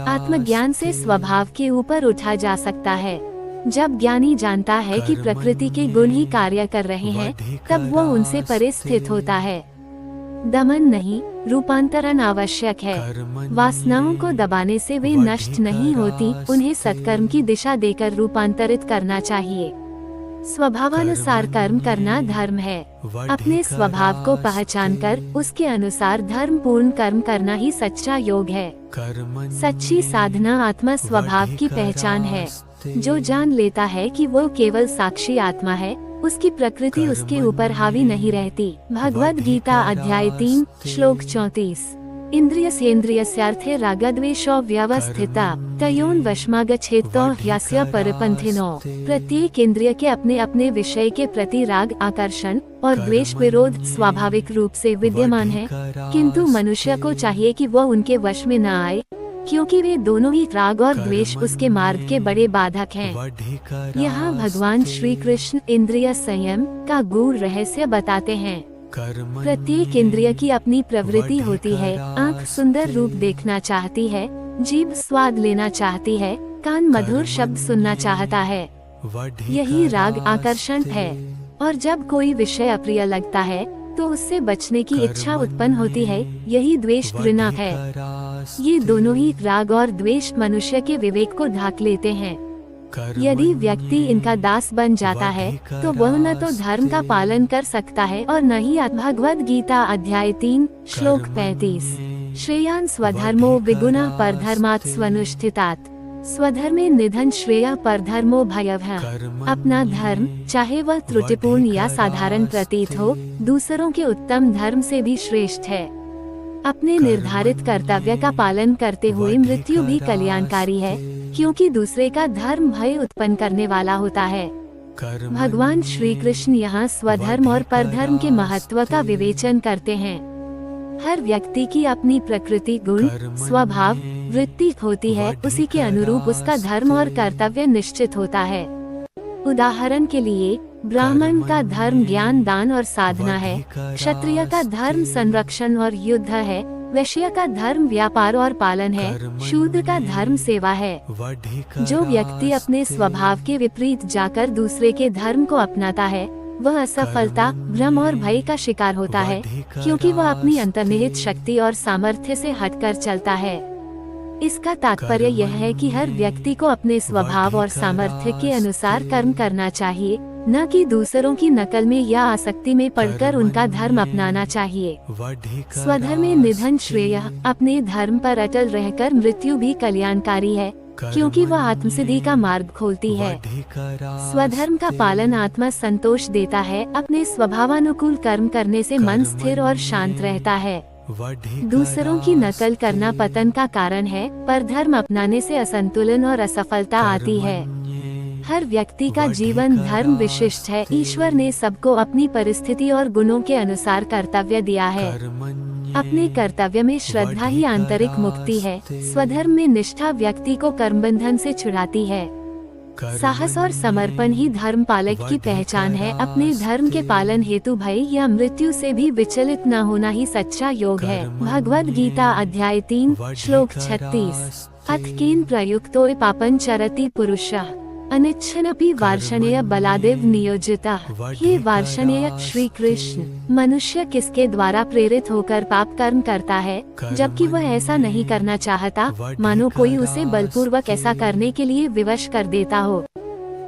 आत्मज्ञान से स्वभाव के ऊपर उठा जा सकता है। जब ज्ञानी जानता है कि प्रकृति के गुण ही कार्य कर रहे हैं, तब वो उनसे परे स्थित होता है। दमन नहीं, रूपांतरण आवश्यक है। वासनाओं को दबाने से वे नष्ट नहीं होती, उन्हें सत्कर्म की दिशा देकर रूपांतरित करना चाहिए। स्वभावानुसार कर्म करना धर्म है। अपने स्वभाव को पहचानकर उसके अनुसार धर्म पूर्ण कर्म करना ही सच्चा योग है। सच्ची साधना आत्मा स्वभाव की पहचान है। जो जान लेता है कि वो केवल साक्षी आत्मा है, उसकी प्रकृति उसके ऊपर हावी नहीं रहती। भगवद गीता अध्याय 3 श्लोक 34। इंद्रियस्येन्द्रियस्यार्थे रागद्वेषौ व्यवस्थिता तयोन वशमागच्छेतो ह्यस्य परपंथिनो। प्रत्येक इंद्रिय के अपने अपने विषय के प्रति राग, आकर्षण और द्वेष विरोध स्वाभाविक रूप से विद्यमान है, किंतु मनुष्य को चाहिए कि वह उनके वश में न आए, क्योंकि वे दोनों ही राग और द्वेष उसके मार्ग के बड़े बाधक हैं। यहाँ भगवान श्री कृष्ण इंद्रिय संयम का गूढ़ रहस्य बताते हैं। प्रत्येक इंद्रिय की अपनी प्रवृत्ति होती है। आँख सुंदर रूप देखना चाहती है, जीभ स्वाद लेना चाहती है, कान मधुर शब्द सुनना चाहता है। यही राग आकर्षण है। और जब कोई विषय अप्रिय लगता है तो उससे बचने की इच्छा उत्पन्न होती है। यही द्वेष घृणा है। ये दोनों ही राग और द्वेष मनुष्य के विवेक को ढाक लेते हैं। यदि व्यक्ति इनका दास बन जाता है तो वह न तो धर्म का पालन कर सकता है और न ही भगवद गीता अध्याय 3 श्लोक 35। श्रेयान् स्वधर्मो विगुणः परधर्मात् स्वनुष्ठितात्। स्वधर्मे निधन श्रेय परधर्मो भयः। अपना धर्म चाहे वह त्रुटिपूर्ण या साधारण प्रतीत हो, दूसरों के उत्तम धर्म से भी श्रेष्ठ है। अपने निर्धारित कर्तव्य का पालन करते हुए मृत्यु भी कल्याणकारी है, क्योंकि दूसरे का धर्म भय उत्पन्न करने वाला होता है। भगवान श्री कृष्ण यहाँ स्वधर्म और परधर्म के महत्व का विवेचन करते हैं। हर व्यक्ति की अपनी प्रकृति, गुण, स्वभाव, वृत्ति होती है, उसी के अनुरूप उसका धर्म और कर्तव्य निश्चित होता है। उदाहरण के लिए ब्राह्मण का धर्म ज्ञान, दान और साधना है, क्षत्रिय का धर्म संरक्षण और युद्ध है, वैश्य का धर्म व्यापार और पालन है, शूद्र का धर्म सेवा है। जो व्यक्ति अपने स्वभाव के विपरीत जाकर दूसरे के धर्म को अपनाता है, वह असफलता, भ्रम और भय का शिकार होता है, क्योंकि वह अपनी अंतर्निहित शक्ति और सामर्थ्य से हटकर चलता है। इसका तात्पर्य यह है कि हर व्यक्ति को अपने स्वभाव और सामर्थ्य के अनुसार कर्म करना चाहिए, न कि दूसरों की नकल में या आसक्ति में पड़कर उनका धर्म अपनाना चाहिए। स्वधर्मे निधन श्रेय। अपने धर्म पर अटल रहकर मृत्यु भी कल्याणकारी है, क्योंकि वह आत्मसिद्धि का मार्ग खोलती है। स्वधर्म का पालन आत्मा संतोष देता है। अपने स्वभावानुकूल कर्म करने से मन स्थिर और शांत रहता है। दूसरों की नकल करना पतन का कारण है, पर धर्म अपनाने से असंतुलन और असफलता आती है। हर व्यक्ति का जीवन धर्म विशिष्ट है। ईश्वर ने सबको अपनी परिस्थिति और गुणों के अनुसार कर्तव्य दिया है। अपने कर्तव्य में श्रद्धा ही आंतरिक मुक्ति है। स्वधर्म में निष्ठा व्यक्ति को कर्मबंधन से छुड़ाती है। साहस और समर्पण ही धर्म पालक की पहचान है। अपने धर्म के पालन हेतु भय या मृत्यु से भी विचलित न होना ही सच्चा योग है। भगवद गीता अध्याय 3 श्लोक 36। अथ केन प्रयुक्तो पापं चरति पुरुषः अनिच्छनपि वार्ष्णेय बलादेव नियोजिता। हे वार्ष्णेय श्री कृष्ण, मनुष्य किसके द्वारा प्रेरित होकर पाप कर्म करता है, जबकि वह ऐसा नहीं करना चाहता, मानो कोई उसे बलपूर्वक ऐसा करने के लिए विवश कर देता हो।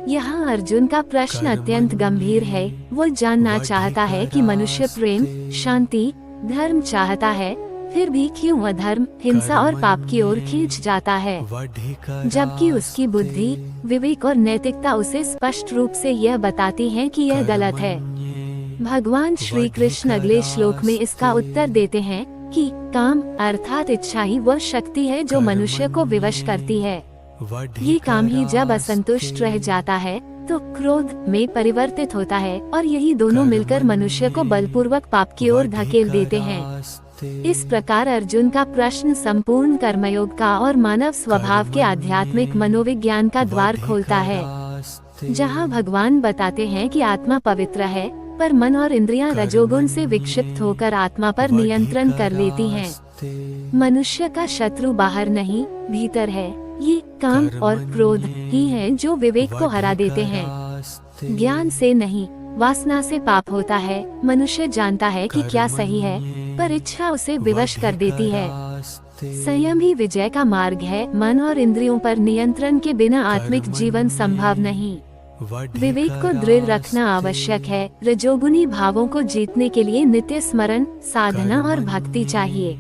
यहाँ अर्जुन का प्रश्न अत्यंत गंभीर है। वो जानना चाहता है कि मनुष्य प्रेम, शांति, धर्म चाहता है, फिर भी क्यों अधर्म, हिंसा और पाप की ओर खींच जाता है, जबकि उसकी बुद्धि, विवेक और नैतिकता उसे स्पष्ट रूप से यह बताती हैं कि यह गलत है। भगवान श्री कृष्ण अगले श्लोक में इसका उत्तर देते हैं कि काम अर्थात इच्छा ही वह शक्ति है जो मनुष्य को विवश करती है। ये काम ही जब असंतुष्ट रह जाता है तो क्रोध में परिवर्तित होता है, और यही दोनों मिलकर मनुष्य को बलपूर्वक पाप की ओर धकेल देते हैं। इस प्रकार अर्जुन का प्रश्न संपूर्ण कर्मयोग का और मानव स्वभाव के आध्यात्मिक मनोविज्ञान का द्वार खोलता है। जहाँ भगवान बताते हैं कि आत्मा पवित्र है, पर मन और इंद्रियां रजोगुण से विक्षिप्त होकर आत्मा पर नियंत्रण कर लेती हैं। मनुष्य का शत्रु बाहर नहीं, भीतर है। ये काम और क्रोध ही हैं जो विवेक को हरा देते हैं। ज्ञान से नहीं, वासना से पाप होता है। मनुष्य जानता है कि क्या सही है, पर इच्छा उसे विवश कर देती है। संयम ही विजय का मार्ग है। मन और इंद्रियों पर नियंत्रण के बिना आत्मिक जीवन संभव नहीं। विवेक को दृढ़ रखना आवश्यक है। रजोगुनी भावों को जीतने के लिए नित्य स्मरण, साधना और भक्ति चाहिए।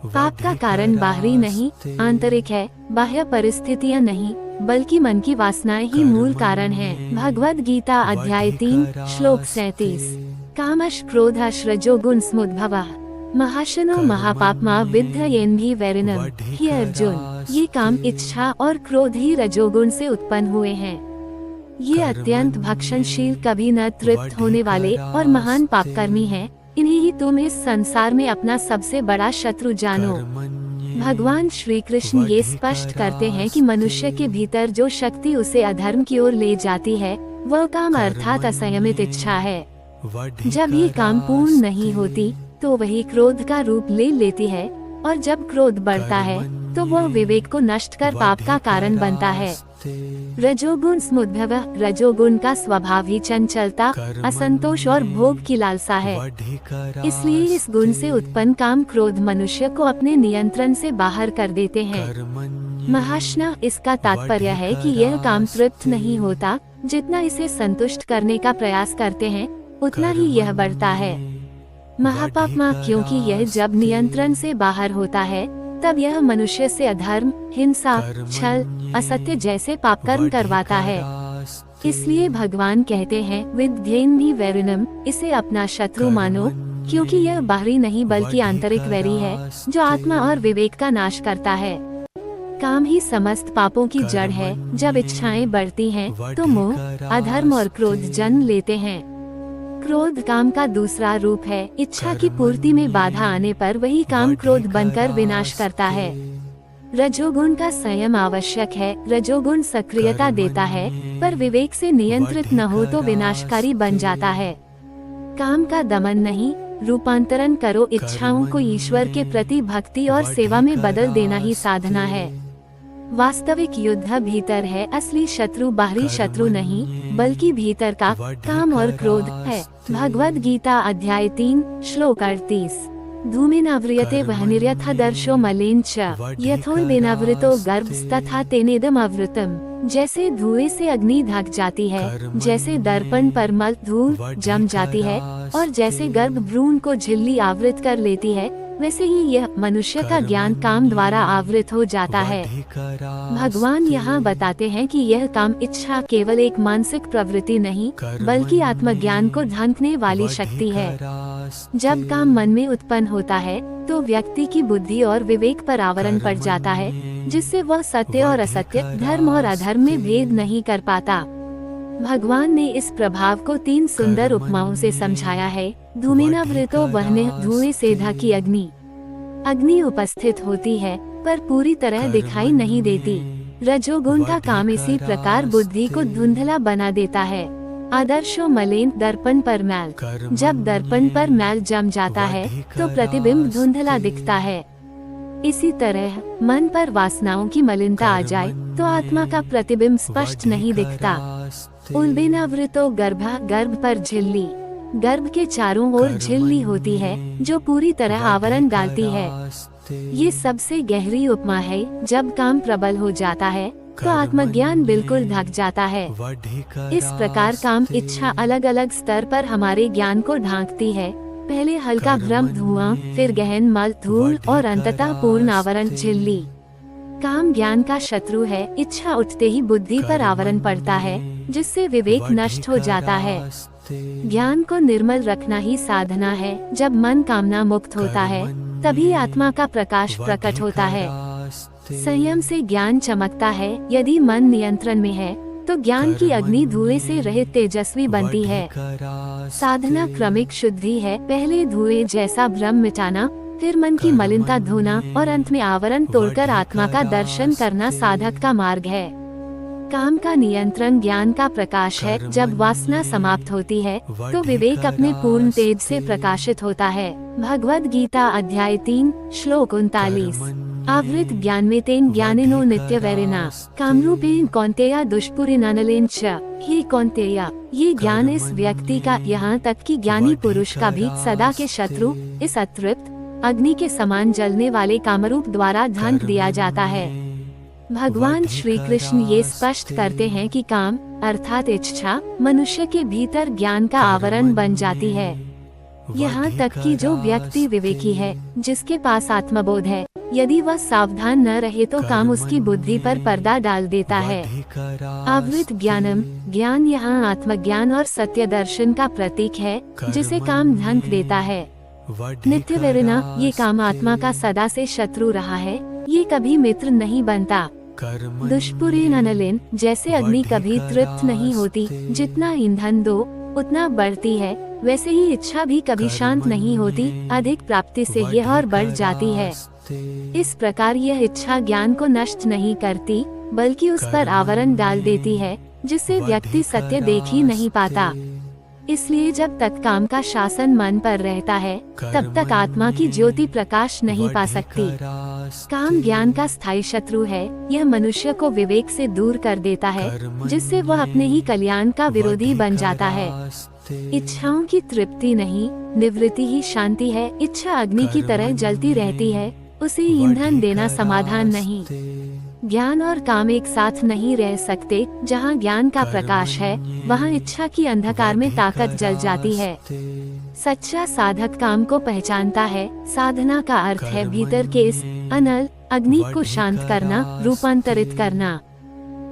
पाप का कारण बाहरी नहीं, आंतरिक है। बाह्य परिस्थितियां नहीं, बल्कि मन की वासनाएं ही मूल कारण हैं। भगवद गीता अध्याय 3 श्लोक 37। कामश क्रोधश रजोगुण स्मुद्भवः महाशनो महापापमा विद्धयेन्हि वैरिणम्। हे अर्जुन, ये काम, इच्छा और क्रोध ही रजोगुण से उत्पन्न हुए हैं। ये अत्यंत भक्षणशील, कभी न तृप्त होने वाले और महान पापकर्मी हैं। इन्हें ही तुम इस संसार में अपना सबसे बड़ा शत्रु जानो। भगवान श्री कृष्ण ये स्पष्ट करते हैं कि मनुष्य के भीतर जो शक्ति उसे अधर्म की ओर ले जाती है, वह काम अर्थात असंयमित इच्छा है। जब ये काम पूर्ण नहीं होती, तो वही क्रोध का रूप ले लेती है, और जब क्रोध बढ़ता है, तो वह विवेक को नष्ट कर पाप का कारण बनता है। रजोगुण स्मुद्भवः, रजोगुण का स्वभाव ही चंचलता, असंतोष और भोग की लालसा है। इसलिए इस गुण से उत्पन्न काम क्रोध मनुष्य को अपने नियंत्रण से बाहर कर देते हैं। महाशना, इसका तात्पर्य है कि यह काम तृप्त नहीं होता। जितना इसे संतुष्ट करने का प्रयास करते हैं, उतना ही यह बढ़ता है। महापापमा, क्योंकि यह जब नियंत्रण से बाहर होता है, तब यह मनुष्य से अधर्म, हिंसा, छल, असत्य जैसे पाप कर्म करवाता है। इसलिए भगवान कहते हैं विद्धयेन्हि वैरिणम्, इसे अपना शत्रु मानो, क्योंकि यह बाहरी नहीं बल्कि आंतरिक वैरी है, जो आत्मा और विवेक का नाश करता है। काम ही समस्त पापों की जड़ है। जब इच्छाएं बढ़ती हैं, तो मोह, अधर्म और क्रोध जन्म लेते हैं। क्रोध काम का दूसरा रूप है। इच्छा की पूर्ति में बाधा आने पर वही काम क्रोध बनकर विनाश करता है। रजोगुण का संयम आवश्यक है। रजोगुण सक्रियता देता है, पर विवेक से नियंत्रित न हो तो विनाशकारी बन जाता है। काम का दमन नहीं, रूपांतरण करो। इच्छाओं को ईश्वर के प्रति भक्ति और सेवा में बदल देना ही साधना है। वास्तविक युद्ध भीतर है। असली शत्रु बाहरी शत्रु नहीं, बल्कि भीतर का काम और क्रोध है। भगवद गीता अध्याय 3 श्लोक 38। धूमेनाव्रियते वह्निर्यथा दर्शो मलेन च यथोल्बेनावृतो गर्भस्तथा तेनेदमावृतम्। जैसे धुएं से अग्नि ढक जाती है, जैसे दर्पण पर मल धूल जम जाती है, और जैसे गर्भ भ्रूण को झिल्ली आवृत कर लेती है, वैसे ही यह मनुष्य का ज्ञान काम द्वारा आवृत हो जाता है। भगवान यहाँ बताते हैं कि यह काम इच्छा केवल एक मानसिक प्रवृत्ति नहीं, बल्कि आत्मज्ञान को ढांकने वाली शक्ति है। जब काम मन में उत्पन्न होता है, तो व्यक्ति की बुद्धि और विवेक पर आवरण पड़ जाता है, जिससे वह सत्य और असत्य, धर्म और अधर्म में भेद नहीं कर पाता। भगवान ने इस प्रभाव को 3 सुंदर उपमाओं से समझाया है। धूमेनावृतो वह्निः, धुएं से ढकी अग्नि। अग्नि उपस्थित होती है, पर पूरी तरह दिखाई नहीं देती। रजोगुण का काम इसी प्रकार बुद्धि को धुंधला बना देता है। आदर्शो मलेन, दर्पण पर मैल। जब दर्पण पर मैल जम जाता है, तो प्रतिबिंब धुंधला दिखता है। इसी तरह मन पर वासनाओं की मलिनता आ जाए, तो आत्मा का प्रतिबिंब स्पष्ट नहीं दिखता। उल्बेनावृतो गर्भः, गर्भ पर झिल्ली। गर्भ के चारों ओर झिल्ली होती है, जो पूरी तरह आवरण डालती है। ये सबसे गहरी उपमा है। जब काम प्रबल हो जाता है, तो आत्मज्ञान बिल्कुल ढक जाता है। इस प्रकार काम इच्छा अलग अलग स्तर पर हमारे ज्ञान को ढांकती है। पहले हल्का भ्रम धुआं, फिर गहन मल धूल और अंततः पूर्ण आवरण झिल्ली। काम ज्ञान का शत्रु है। इच्छा उठते ही बुद्धि पर आवरण पड़ता है, जिससे विवेक नष्ट हो जाता है। ज्ञान को निर्मल रखना ही साधना है। जब मन कामना मुक्त होता है, तभी आत्मा का प्रकाश प्रकट होता है। संयम से ज्ञान चमकता है। यदि मन नियंत्रण में है, तो ज्ञान की अग्नि धुएं से रहित तेजस्वी बनती है। साधना क्रमिक शुद्धि है। पहले धुएं जैसा भ्रम मिटाना, फिर मन की मलिनता धोना, और अंत में आवरण तोड़कर आत्मा का दर्शन करना साधक का मार्ग है। काम का नियंत्रण ज्ञान का प्रकाश है। जब वासना समाप्त होती है तो विवेक अपने पूर्ण तेज से प्रकाशित होता है। भगवद गीता अध्याय 3 श्लोक 39। आवृत ज्ञान में तेन ज्ञानिनो नित्य वैरिना कामरूपेण कौन्तेय दुष्पुरिनानलेन च। हे कौन्तेय, ये ज्ञान इस व्यक्ति का, यहाँ तक कि ज्ञानी पुरुष का भी सदा के शत्रु, इस अतृप्त अग्नि के समान जलने वाले कामरूप द्वारा ढंक दिया जाता है। भगवान श्री कृष्ण ये स्पष्ट करते हैं कि काम अर्थात इच्छा मनुष्य के भीतर ज्ञान का आवरण बन जाती है। यहाँ तक कि जो व्यक्ति विवेकी है, जिसके पास आत्मबोध है, यदि वह सावधान न रहे तो काम उसकी बुद्धि पर पर्दा डाल देता है। आवृत ज्ञानम, ज्ञान यहाँ आत्मज्ञान और सत्य दर्शन का प्रतीक है, जिसे काम ढंक देता है। नित्य वैरिना, ये काम आत्मा का सदा से शत्रु रहा है, ये कभी मित्र नहीं बनता। दुष्पुरिनानलेन, जैसे अग्नि कभी तृप्त नहीं होती, जितना ईंधन दो उतना बढ़ती है, वैसे ही इच्छा भी कभी शांत नहीं होती, अधिक प्राप्ति से यह और बढ़ जाती है। इस प्रकार यह इच्छा ज्ञान को नष्ट नहीं करती, बल्कि उस पर आवरण डाल देती है, जिससे व्यक्ति सत्य देख ही नहीं पाता। इसलिए जब तक काम का शासन मन पर रहता है, तब तक आत्मा की ज्योति प्रकाश नहीं पा सकती। काम ज्ञान का स्थायी शत्रु है। यह मनुष्य को विवेक से दूर कर देता है, जिससे वह अपने ही कल्याण का विरोधी बन जाता है। इच्छाओं की तृप्ति नहीं, निवृत्ति ही शांति है। इच्छा अग्नि की तरह जलती रहती है, उसे ईंधन देना समाधान नहीं। ज्ञान और काम एक साथ नहीं रह सकते। जहाँ ज्ञान का प्रकाश है, वहाँ इच्छा की अंधकार में ताकत जल जाती है। सच्चा साधक काम को पहचानता है। साधना का अर्थ है भीतर के इस अनल अग्नि को शांत करना, रूपांतरित करना।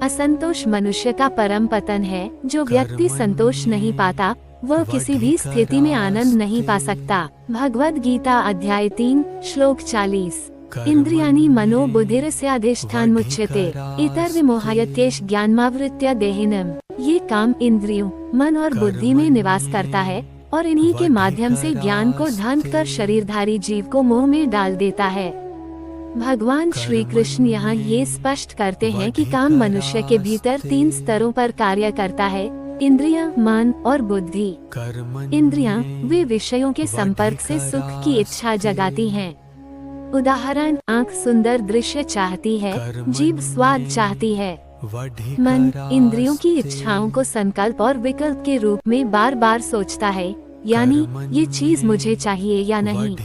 असंतोष मनुष्य का परम पतन है। जो व्यक्ति संतोष नहीं पाता, वह किसी भी स्थिति में आनंद नहीं पा सकता। भगवद गीता अध्याय 3 श्लोक 40। इंद्रियाणि मनो बुद्धिरस्याधिष्ठान मुच्यते इतर विमोहायत्येष ज्ञानमावृत्य देहिनम। ये काम इंद्रियों, मन और बुद्धि में निवास करता है और इन्हीं के माध्यम से ज्ञान को ढंक कर शरीरधारी जीव को मोह में डाल देता है। भगवान श्री कृष्ण यहाँ ये स्पष्ट करते हैं कि काम मनुष्य के भीतर 3 स्तरों पर कार्य करता है: इंद्रियां, मन और बुद्धि। इंद्रियां वे विषयों के संपर्क से सुख की इच्छा जगाती हैं। उदाहरण, आँख सुंदर दृश्य चाहती है, जीभ स्वाद चाहती है। मन इंद्रियों की इच्छाओं को संकल्प और विकल्प के रूप में बार बार सोचता है, यानी ये चीज मुझे चाहिए या नहीं।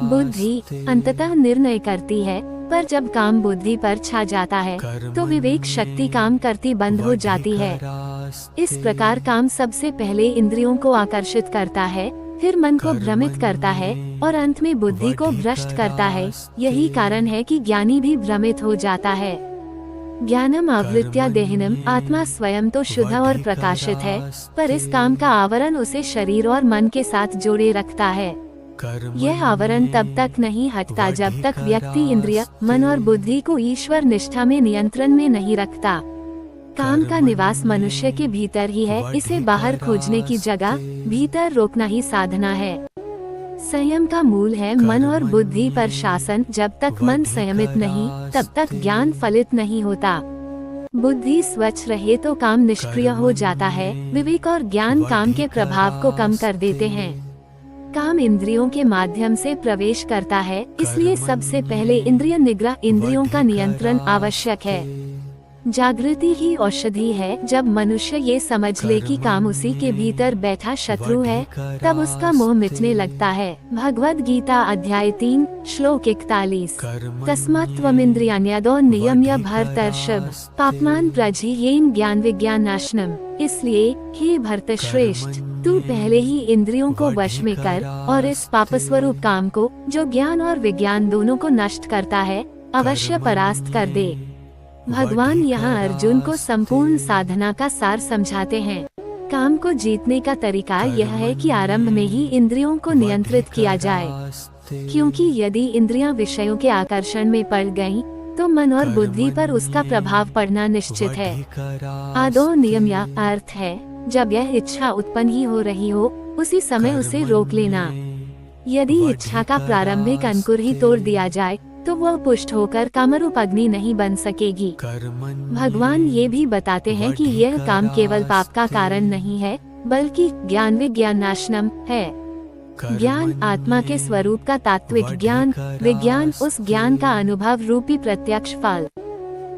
बुद्धि अंततः निर्णय करती है, पर जब काम बुद्धि पर छा जाता है तो विवेक शक्ति काम करती बंद हो जाती है। इस प्रकार काम सबसे पहले इंद्रियों को आकर्षित करता है, फिर मन को भ्रमित करता है और अंत में बुद्धि को भ्रष्ट करता है। यही कारण है कि ज्ञानी भी भ्रमित हो जाता है। ज्ञानम आवृत्या देहिनम, आत्मा स्वयं तो शुद्ध और प्रकाशित है, पर इस काम का आवरण उसे शरीर और मन के साथ जोड़े रखता है। यह आवरण तब तक नहीं हटता जब तक व्यक्ति इंद्रिय, मन और बुद्धि को ईश्वर निष्ठा में नियंत्रण में नहीं रखता। काम का निवास मनुष्य के भीतर ही है, इसे बाहर खोजने की जगह भीतर रोकना ही साधना है। संयम का मूल है मन और बुद्धि पर शासन। जब तक मन संयमित नहीं, तब तक ज्ञान फलित नहीं होता। बुद्धि स्वच्छ रहे तो काम निष्क्रिय हो जाता है। विवेक और ज्ञान काम के प्रभाव को कम कर देते हैं। काम इंद्रियों के माध्यम से प्रवेश करता है, इसलिए सबसे पहले इंद्रिय निग्रह, इंद्रियों का नियंत्रण आवश्यक है। जागृति ही औषधि है। जब मनुष्य ये समझ ले कि काम उसी के भीतर बैठा शत्रु है, तब उसका मोह मिटने लगता है। भगवद गीता अध्याय 3 श्लोक 41। तस्मात् त्वमिन्द्रियाण्यदो नियम्य भरतर्षभ पाप्मान प्रजिह्येन ज्ञान विज्ञान नाशनम। इसलिए हे भरतश्रेष्ठ, तू पहले ही इंद्रियों को वश में कर और इस पापस्वरूप काम को, जो ज्ञान और विज्ञान दोनों को नष्ट करता है, अवश्य परास्त कर दे। भगवान यहाँ अर्जुन को संपूर्ण साधना का सार समझाते हैं। काम को जीतने का तरीका यह है कि आरंभ में ही इंद्रियों को नियंत्रित किया जाए, क्योंकि यदि इंद्रियां विषयों के आकर्षण में पड़ गईं, तो मन और बुद्धि पर उसका प्रभाव पड़ना निश्चित है। आदो नियम या अर्थ है, जब यह इच्छा उत्पन्न ही हो रही हो, उसी समय उसे रोक लेना। यदि इच्छा का प्रारंभिक अंकुर ही तोड़ दिया जाए, तो वह पुष्ट होकर कामरूप अग्नि नहीं बन सकेगी। भगवान ये भी बताते हैं कि यह काम केवल पाप का कारण नहीं है, बल्कि ज्ञान विज्ञानाशनम है। ज्ञान आत्मा के स्वरूप का तात्विक ज्ञान, विज्ञान उस ज्ञान का अनुभव रूपी प्रत्यक्ष फल।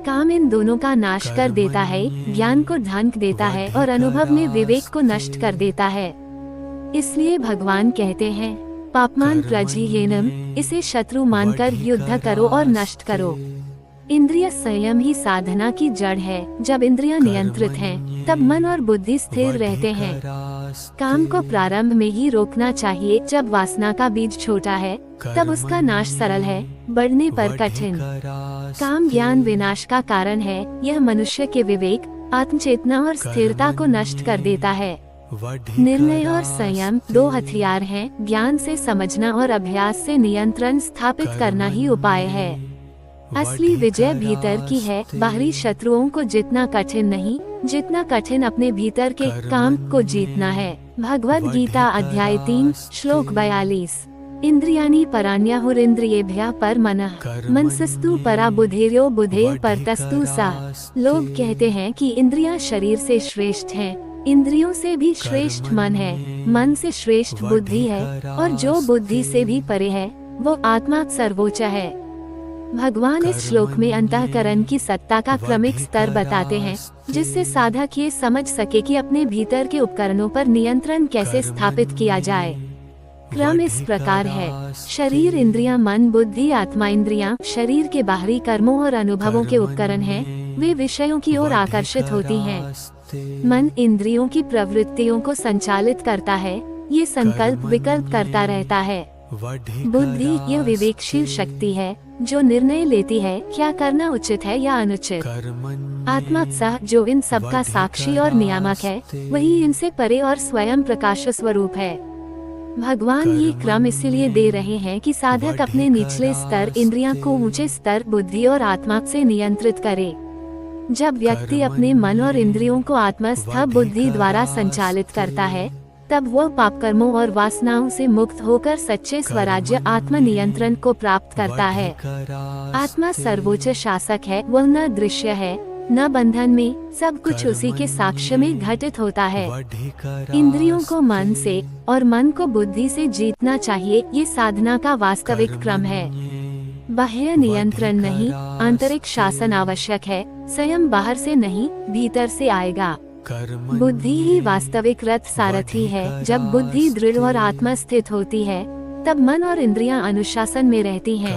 काम इन दोनों का नाश कर देता है, ज्ञान को ढंक देता है और अनुभव में विवेक को नष्ट कर देता है। इसलिए भगवान कहते हैं, पापमान प्रजिह्येनम, इसे शत्रु मानकर युद्ध करो और नष्ट करो। इंद्रिय संयम ही साधना की जड़ है। जब इंद्रियां नियंत्रित हैं, तब मन और बुद्धि स्थिर रहते हैं। काम को प्रारंभ में ही रोकना चाहिए। जब वासना का बीज छोटा है, तब उसका नाश सरल है, बढ़ने पर कठिन। काम ज्ञान विनाश का कारण है। यह मनुष्य के विवेक, आत्मचेतना और स्थिरता को नष्ट कर देता है। निर्णय और संयम दो हथियार हैं। ज्ञान से समझना और अभ्यास से नियंत्रण स्थापित करना ही उपाय है। असली विजय भीतर की है, बाहरी शत्रुओं को जितना कठिन नहीं, जितना कठिन अपने भीतर के काम को जीतना है। भगवद गीता अध्याय 3 श्लोक 42। इंद्रियाणि पराण्याहुरिन्द्रियेभ्यः परमनः मनसस्तु परा बुद्धेर्यो बुद्धेर परतस्तु सा। लोग कहते हैं कि इंद्रियां शरीर से श्रेष्ठ हैं, इंद्रियों से भी श्रेष्ठ मन है, मन से श्रेष्ठ बुद्धि है, और जो बुद्धि से भी परे है वो आत्मा सर्वोच्च है। भगवान इस श्लोक में अंतःकरण की सत्ता का क्रमिक स्तर बताते हैं, जिससे साधक ये समझ सके कि अपने भीतर के उपकरणों पर नियंत्रण कैसे स्थापित किया जाए। क्रम इस प्रकार है: शरीर, इंद्रियां, मन, बुद्धि, आत्मा। इंद्रियां शरीर के बाहरी कर्मों और अनुभवों के उपकरण हैं, वे विषयों की ओर आकर्षित होती हैं। मन इंद्रियों की प्रवृत्तियों को संचालित करता है, ये संकल्प विकल्प करता रहता है। बुद्धि यह विवेकशील शक्ति है, जो निर्णय लेती है क्या करना उचित है या अनुचित। आत्मा सह, जो इन सब का साक्षी और नियामक है, वही इनसे परे और स्वयं प्रकाश स्वरूप है। भगवान ये क्रम इसलिए दे रहे हैं कि साधक अपने निचले स्तर इंद्रियां को ऊंचे स्तर बुद्धि और आत्मा से नियंत्रित करे। जब व्यक्ति अपने मन और इंद्रियों को आत्मस्थ बुद्धि द्वारा संचालित करता है, तब वह पाप कर्मों और वासनाओं से मुक्त होकर सच्चे स्वराज्य आत्म नियंत्रण को प्राप्त करता है। आत्मा सर्वोच्च शासक है, वह न दृश्य है न बंधन में, सब कुछ उसी के साक्ष्य में घटित होता है। इंद्रियों को मन से और मन को बुद्धि से जीतना चाहिए, ये साधना का वास्तविक क्रम है। बाह्य नियंत्रण नहीं, आंतरिक शासन आवश्यक है। स्वयं बाहर से नहीं, भीतर से आएगा। बुद्धि ही वास्तविक रथ सारथी है। जब बुद्धि दृढ़ और आत्मा स्थित होती है, तब मन और इंद्रियां अनुशासन में रहती हैं।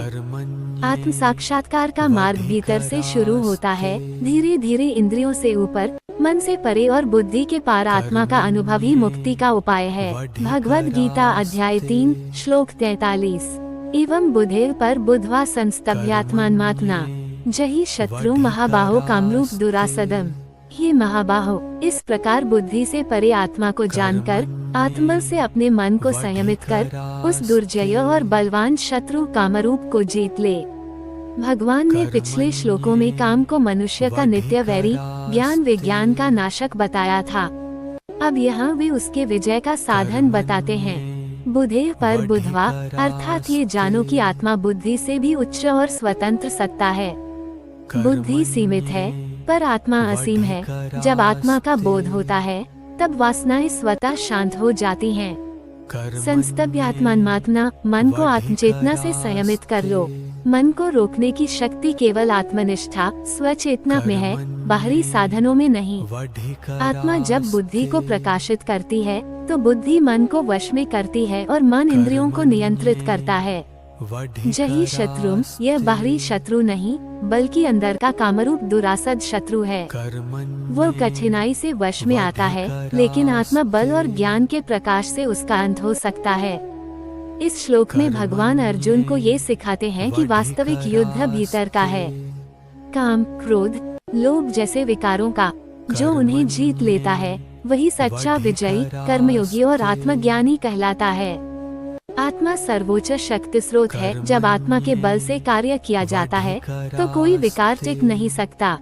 आत्म साक्षात्कार का मार्ग भीतर से शुरू होता है, धीरे धीरे इंद्रियों से ऊपर, मन से परे और बुद्धि के पार आत्मा का अनुभव ही मुक्ति का उपाय है। भगवद गीता अध्याय 3 श्लोक 43। एवं बुद्धेर पर बुद्धवा संस्तभ्यात्मात्मना जहि शत्रु महाबाहो कामरूप दुरासदम। हे महाबाहो, इस प्रकार बुद्धि से परे आत्मा को जानकर, आत्मबल से अपने मन को संयमित कर, उस दुर्जय और बलवान शत्रु कामरूप को जीत ले। भगवान ने पिछले श्लोकों में काम को मनुष्य का नित्य वैरी, ज्ञान विज्ञान का नाशक बताया था। अब यहाँ वे उसके विजय का साधन बताते हैं। बुद्धे पर बुद्धवा, अर्थात ये जानो कि आत्मा बुद्धि से भी उच्च और स्वतंत्र सत्ता है। बुद्धि सीमित है, पर आत्मा असीम है। जब आत्मा का बोध होता है, तब वासनाएं स्वतः शांत हो जाती हैं। संस्तभ्यात्मात्मना, मन को आत्मचेतना से संयमित कर लो। मन को रोकने की शक्ति केवल आत्मनिष्ठा स्वचेतना में है, बाहरी साधनों में नहीं। आत्मा जब बुद्धि को प्रकाशित करती है, तो बुद्धि मन को वश में करती है और मन इंद्रियों को नियंत्रित करता है। जहि शत्रुम, यह बाहरी शत्रु नहीं, बल्कि अंदर का कामरूप दुरासद शत्रु है। वो कठिनाई से वश में आता है, लेकिन आत्मा बल और ज्ञान के प्रकाश से उसका अंत हो सकता है। इस श्लोक में भगवान अर्जुन को ये सिखाते हैं कि वास्तविक युद्ध भीतर का है। काम, क्रोध, लोभ जैसे विकारों का, जो उन्हें जीत लेता है, वही सच्चा विजयी, कर्मयोगी और आत्मज्ञानी कहलाता है। आत्मा सर्वोच्च शक्ति स्रोत है। जब आत्मा के बल से कार्य किया जाता है, तो कोई विकार टिक नहीं सकता।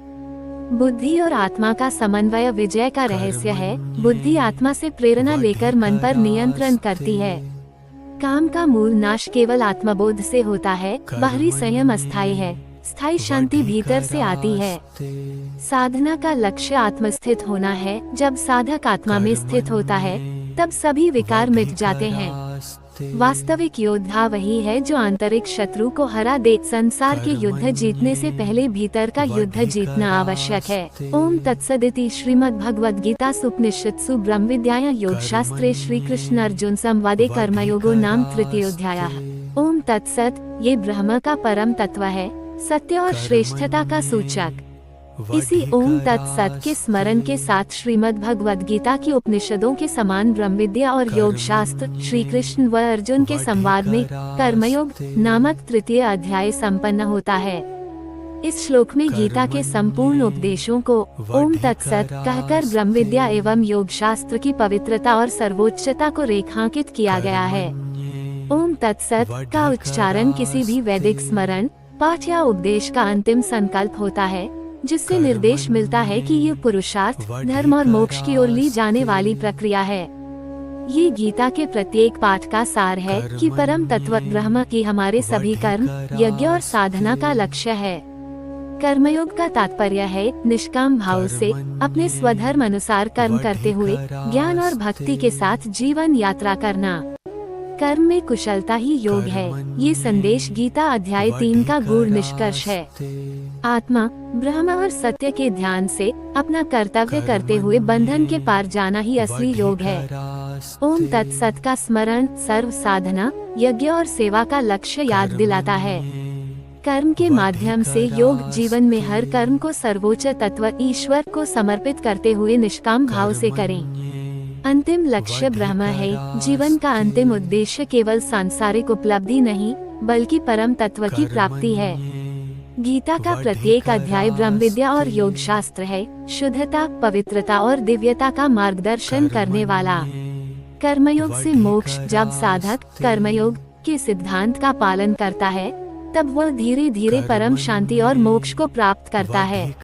बुद्धि और आत्मा का समन्वय विजय का रहस्य है। बुद्धि आत्मा से प्रेरणा लेकर मन पर नियंत्रण करती है। काम का मूल नाश केवल आत्मबोध से होता है। बाहरी संयम अस्थायी है, स्थायी शांति भीतर से आती है। साधना का लक्ष्य आत्मस्थित होना है। जब साधक आत्मा में स्थित होता है तब सभी विकार मिट जाते हैं। वास्तविक योद्धा वही है जो आंतरिक शत्रु को हरा दे। संसार के युद्ध जीतने से पहले भीतर का युद्ध जीतना आवश्यक है। ओम तत्सदिति श्रीमद्भगवद्गीतासूपनिषत्सु ब्रह्मविद्यायां योगशास्त्रे श्री कृष्ण अर्जुन संवादे कर्मयोगो नाम तृतीयोऽध्यायः। ओम तत्सत, ये ब्रह्म का परम तत्व है, सत्य और श्रेष्ठता का सूचक। इसी ओम तत्सत के स्मरण के साथ श्रीमद् भगवद गीता की उपनिषदों के समान ब्रह्म विद्या और योग शास्त्र श्री कृष्ण व अर्जुन के संवाद में कर्मयोग नामक तृतीय अध्याय संपन्न होता है। इस श्लोक में गीता के संपूर्ण उपदेशों को ओम तत्सत कहकर ब्रह्म विद्या एवं योग शास्त्र की पवित्रता और सर्वोच्चता को रेखांकित किया गया है। ओम तत्सत का उच्चारण किसी भी वैदिक स्मरण, पाठ या उपदेश का अंतिम संकल्प होता है, जिससे निर्देश मिलता है कि ये पुरुषार्थ, धर्म और मोक्ष की ओर ली जाने वाली प्रक्रिया है। ये गीता के प्रत्येक पाठ का सार है कि परम तत्व ब्रह्म की हमारे सभी कर्म, यज्ञ और साधना का लक्ष्य है। कर्मयोग का तात्पर्य है निष्काम भाव से अपने स्वधर्म अनुसार कर्म करते हुए ज्ञान और भक्ति के साथ जीवन यात्रा करना। कर्म में कुशलता ही योग है। ये संदेश गीता अध्याय 3 का गूढ़ निष्कर्ष है। आत्मा, ब्रह्म और सत्य के ध्यान से अपना कर्तव्य करते हुए बंधन के पार जाना ही असली योग है। ओम तत्सत का स्मरण सर्व साधना, यज्ञ और सेवा का लक्ष्य याद दिलाता है। कर्म के माध्यम से योग जीवन में हर कर्म को सर्वोच्च तत्व ईश्वर को समर्पित करते हुए निष्काम भाव से करें। अंतिम लक्ष्य ब्रह्म है। जीवन का अंतिम उद्देश्य केवल सांसारिक उपलब्धि नहीं, बल्कि परम तत्व की प्राप्ति है। गीता का प्रत्येक अध्याय ब्रह्म विद्या और योग शास्त्र है, शुद्धता, पवित्रता और दिव्यता का मार्गदर्शन करने वाला। कर्मयोग से मोक्ष। जब साधक कर्मयोग के सिद्धांत का पालन करता है, तब वह धीरे धीरे परम शांति और मोक्ष को प्राप्त करता है।